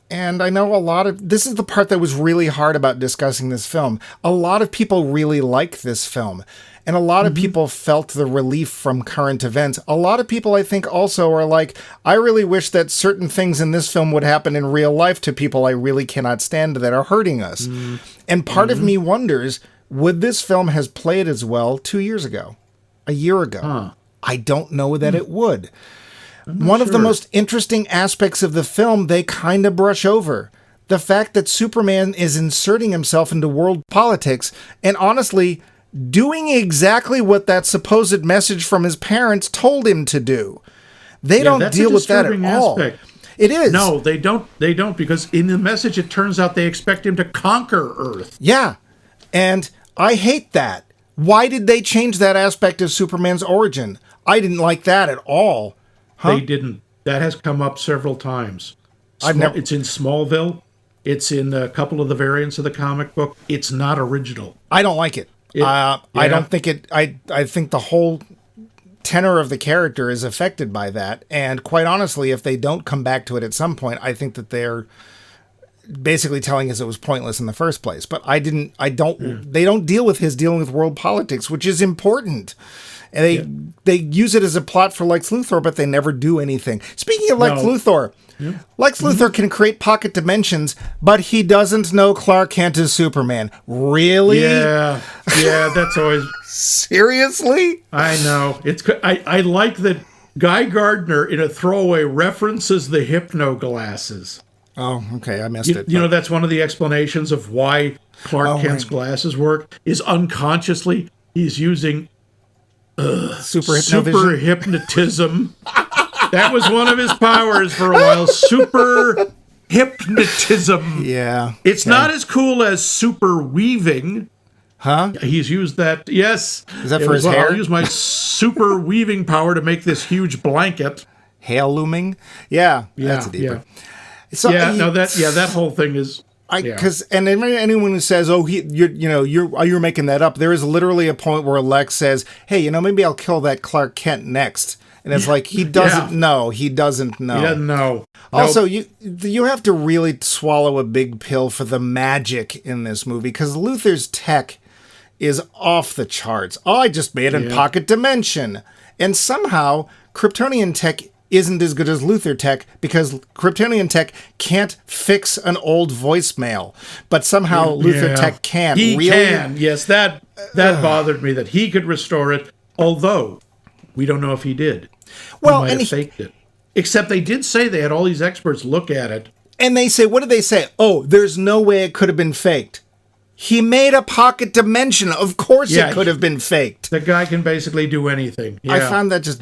And I know this is the part that was really hard about discussing this film. A lot of people really like this film. And a lot of people felt the relief from current events. A lot of people, I think, also are like, I really wish that certain things in this film would happen in real life to people I really cannot stand that are hurting us. And part of me wonders, would this film has played as well 2 years ago? A year ago? Huh. I don't know that it would. One of the most interesting aspects of the film they kind of brush over. The fact that Superman is inserting himself into world politics and honestly doing exactly what that supposed message from his parents told him to do. They don't deal with that at all. It is. No, they don't. They don't, because in the message it turns out they expect him to conquer Earth. Yeah. And I hate that. Why did they change that aspect of Superman's origin? I didn't like that at all. They didn't. That has come up several times. It's in Smallville. It's in a couple of the variants of the comic book. It's not original. I don't like it. I don't think it. I think the whole tenor of the character is affected by that. And quite honestly, if they don't come back to it at some point, I think that they're basically telling us it was pointless in the first place. But they don't deal with his dealing with world politics, which is important. And they use it as a plot for Lex Luthor, but they never do anything. Speaking of Lex Luthor, Lex Luthor can create pocket dimensions, but he doesn't know Clark Kent is Superman. Really? Yeah, that's always... Seriously? I know. I like that Guy Gardner, in a throwaway, references the hypno glasses. Oh, okay, I missed it. You know, that's one of the explanations of why Clark Kent's glasses work, is unconsciously he's using super hypnotism. That was one of his powers for a while. Super hypnotism. Yeah. It's not as cool as super weaving. Huh? He's used that. Yes. Is that for his hair? I'll use my super weaving power to make this huge blanket. Hail looming? Yeah. That's deeper. Yeah. So that whole thing is... And anyone who says, you're making that up, there is literally a point where Lex says, hey, maybe I'll kill that Clark Kent next. And it's like, he doesn't know. He doesn't know. He doesn't know. Also, you have to really swallow a big pill for the magic in this movie, because Luthor's tech is off the charts. Oh, I just made a pocket dimension. And somehow, Kryptonian tech isn't as good as Luthor tech, because Kryptonian tech can't fix an old voicemail. But somehow Luthor tech can. He really? Can. Yes, that bothered me, that he could restore it, although we don't know if he did. Well, he might have faked it. Except they did say they had all these experts look at it. And they say, what did they say? Oh, there's no way it could have been faked. He made a pocket dimension. Of course it could have been faked. The guy can basically do anything. Yeah. I found that just...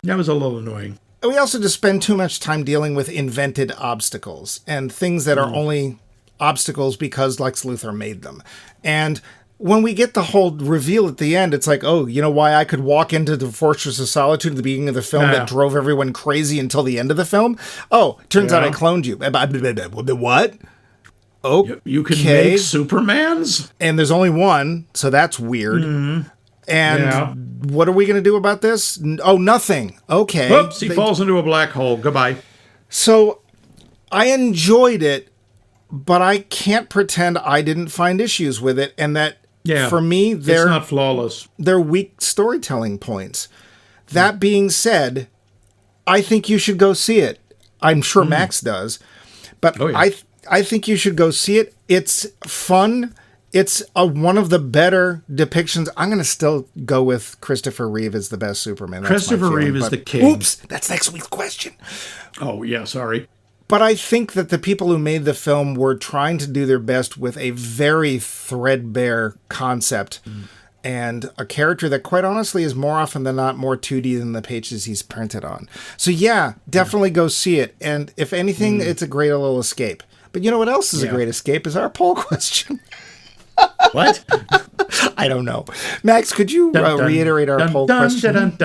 That was a little annoying. We also just spend too much time dealing with invented obstacles and things that are only obstacles because Lex Luthor made them. And when we get the whole reveal at the end, it's like, oh, you know why I could walk into the Fortress of Solitude at the beginning of the film that drove everyone crazy until the end of the film? Oh, turns out I cloned you. What? Oh, you can make Supermans? And there's only one, so that's weird. Mm-hmm. And what are we going to do about this? Oh, nothing. Okay. Oops, he falls into a black hole. Goodbye. So I enjoyed it, but I can't pretend I didn't find issues with it, and that for me, it's not flawless. They're weak storytelling points. That being said, I think you should go see it. I'm sure Max does, but I think you should go see it. It's fun. It's one of the better depictions. I'm going to still go with Christopher Reeve as the best Superman. That's Christopher Reeve is the king. Oops, that's next week's question. Oh, yeah, sorry. But I think that the people who made the film were trying to do their best with a very threadbare concept and a character that, quite honestly, is more often than not more 2D than the pages he's printed on. So, definitely go see it. And if anything, it's a great little escape. But you know what else is a great escape is our poll question. What? I don't know. Max, could you reiterate our poll question?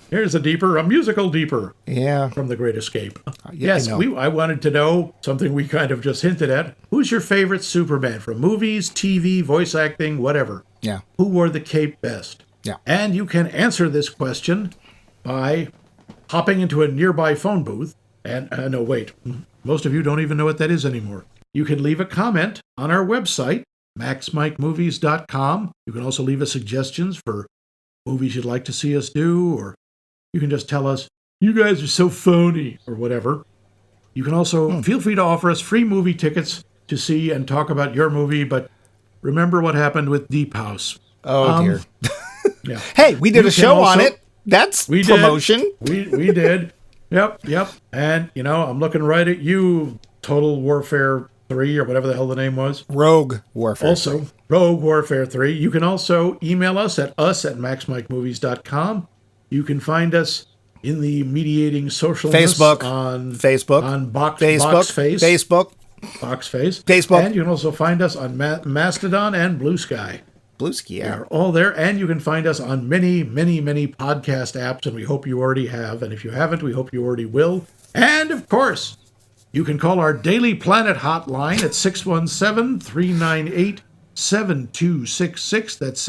Here's a musical deeper. Yeah. From The Great Escape. Yes, I wanted to know something we kind of just hinted at. Who's your favorite Superman from movies, TV, voice acting, whatever? Yeah. Who wore the cape best? Yeah. And you can answer this question by hopping into a nearby phone booth. And, no, wait. Most of you don't even know what that is anymore. You can leave a comment on our website, maxmikemovies.com. You can also leave us suggestions for movies you'd like to see us do, or you can just tell us, you guys are so phony, or whatever. You can also feel free to offer us free movie tickets to see and talk about your movie, but remember what happened with Deep House. Oh, dear. Hey, we did a show on it. That's promotion. We did. Yep. And, I'm looking right at you, Total Warfare 3, or whatever the hell the name was. Rogue Warfare. Also, Rogue Warfare 3. You can also email us at maxmikemovies.com. You can find us in the mediating social Facebook. On Facebook. Boxface. Facebook. And you can also find us on Mastodon and Blue Sky. Bluesky, yeah. They're all there, and you can find us on many, many, many podcast apps, and we hope you already have. And if you haven't, we hope you already will. And, of course, you can call our Daily Planet hotline at 617-398-7266. That's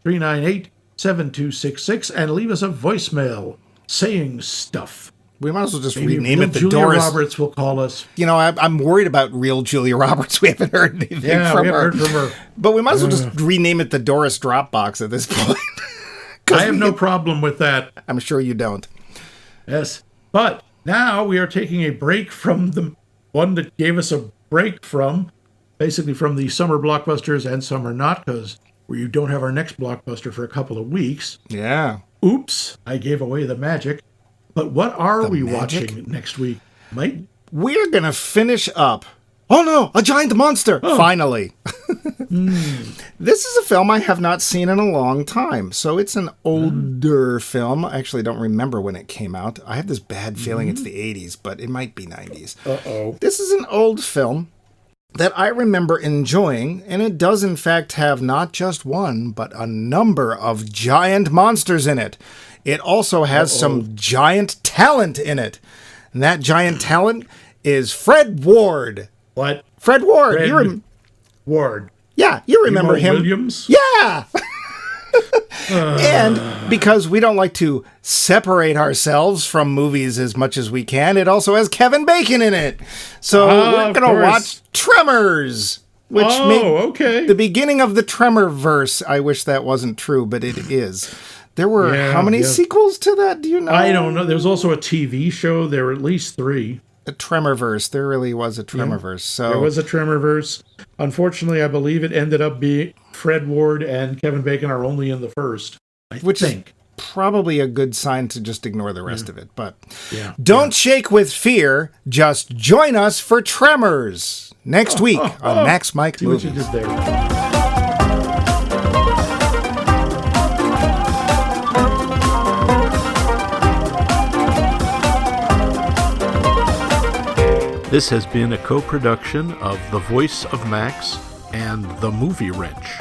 617-398-7266, and leave us a voicemail saying stuff. We might as well just Maybe rename it the Julia Doris. Roberts will call us. You know, I'm worried about real Julia Roberts. We haven't heard anything from her. Heard from her. But we might as well just rename it the Doris Dropbox at this point. I have no problem with that. I'm sure you don't. Yes. But now we are taking a break from the one that gave us a break from, basically from the Summer Blockbusters and Summer Not, because we don't have our next blockbuster for a couple of weeks. Yeah. Oops, I gave away the magic. But what are we magic? watching next week, Mike? We're going to finish up. Oh no, a giant monster! Oh. Finally. This is a film I have not seen in a long time. So it's an older film. I actually don't remember when it came out. I have this bad feeling it's the 80s, but it might be 90s. Uh-oh. This is an old film that I remember enjoying, and it does in fact have not just one, but a number of giant monsters in it. It also has some giant talent in it. And that giant talent is Fred Ward. What? Fred Ward. Fred Ward. Yeah, you remember him. Williams? Yeah. And because we don't like to separate ourselves from movies as much as we can, it also has Kevin Bacon in it. So we're going to watch Tremors, which okay. The beginning of the Tremor-verse. I wish that wasn't true, but it is. There were how many sequels to that? Do you know? I don't know. There was also a TV show. There were at least 3. A Tremorverse. There really was a Tremorverse. So there was a Tremorverse. Unfortunately, I believe it ended up being Fred Ward and Kevin Bacon are only in the first. I think. Probably a good sign to just ignore the rest of it. But don't shake with fear. Just join us for Tremors next week on Max Mike Movies. See what you did there. This has been a co-production of The Voice of Max and The Movie Wrench.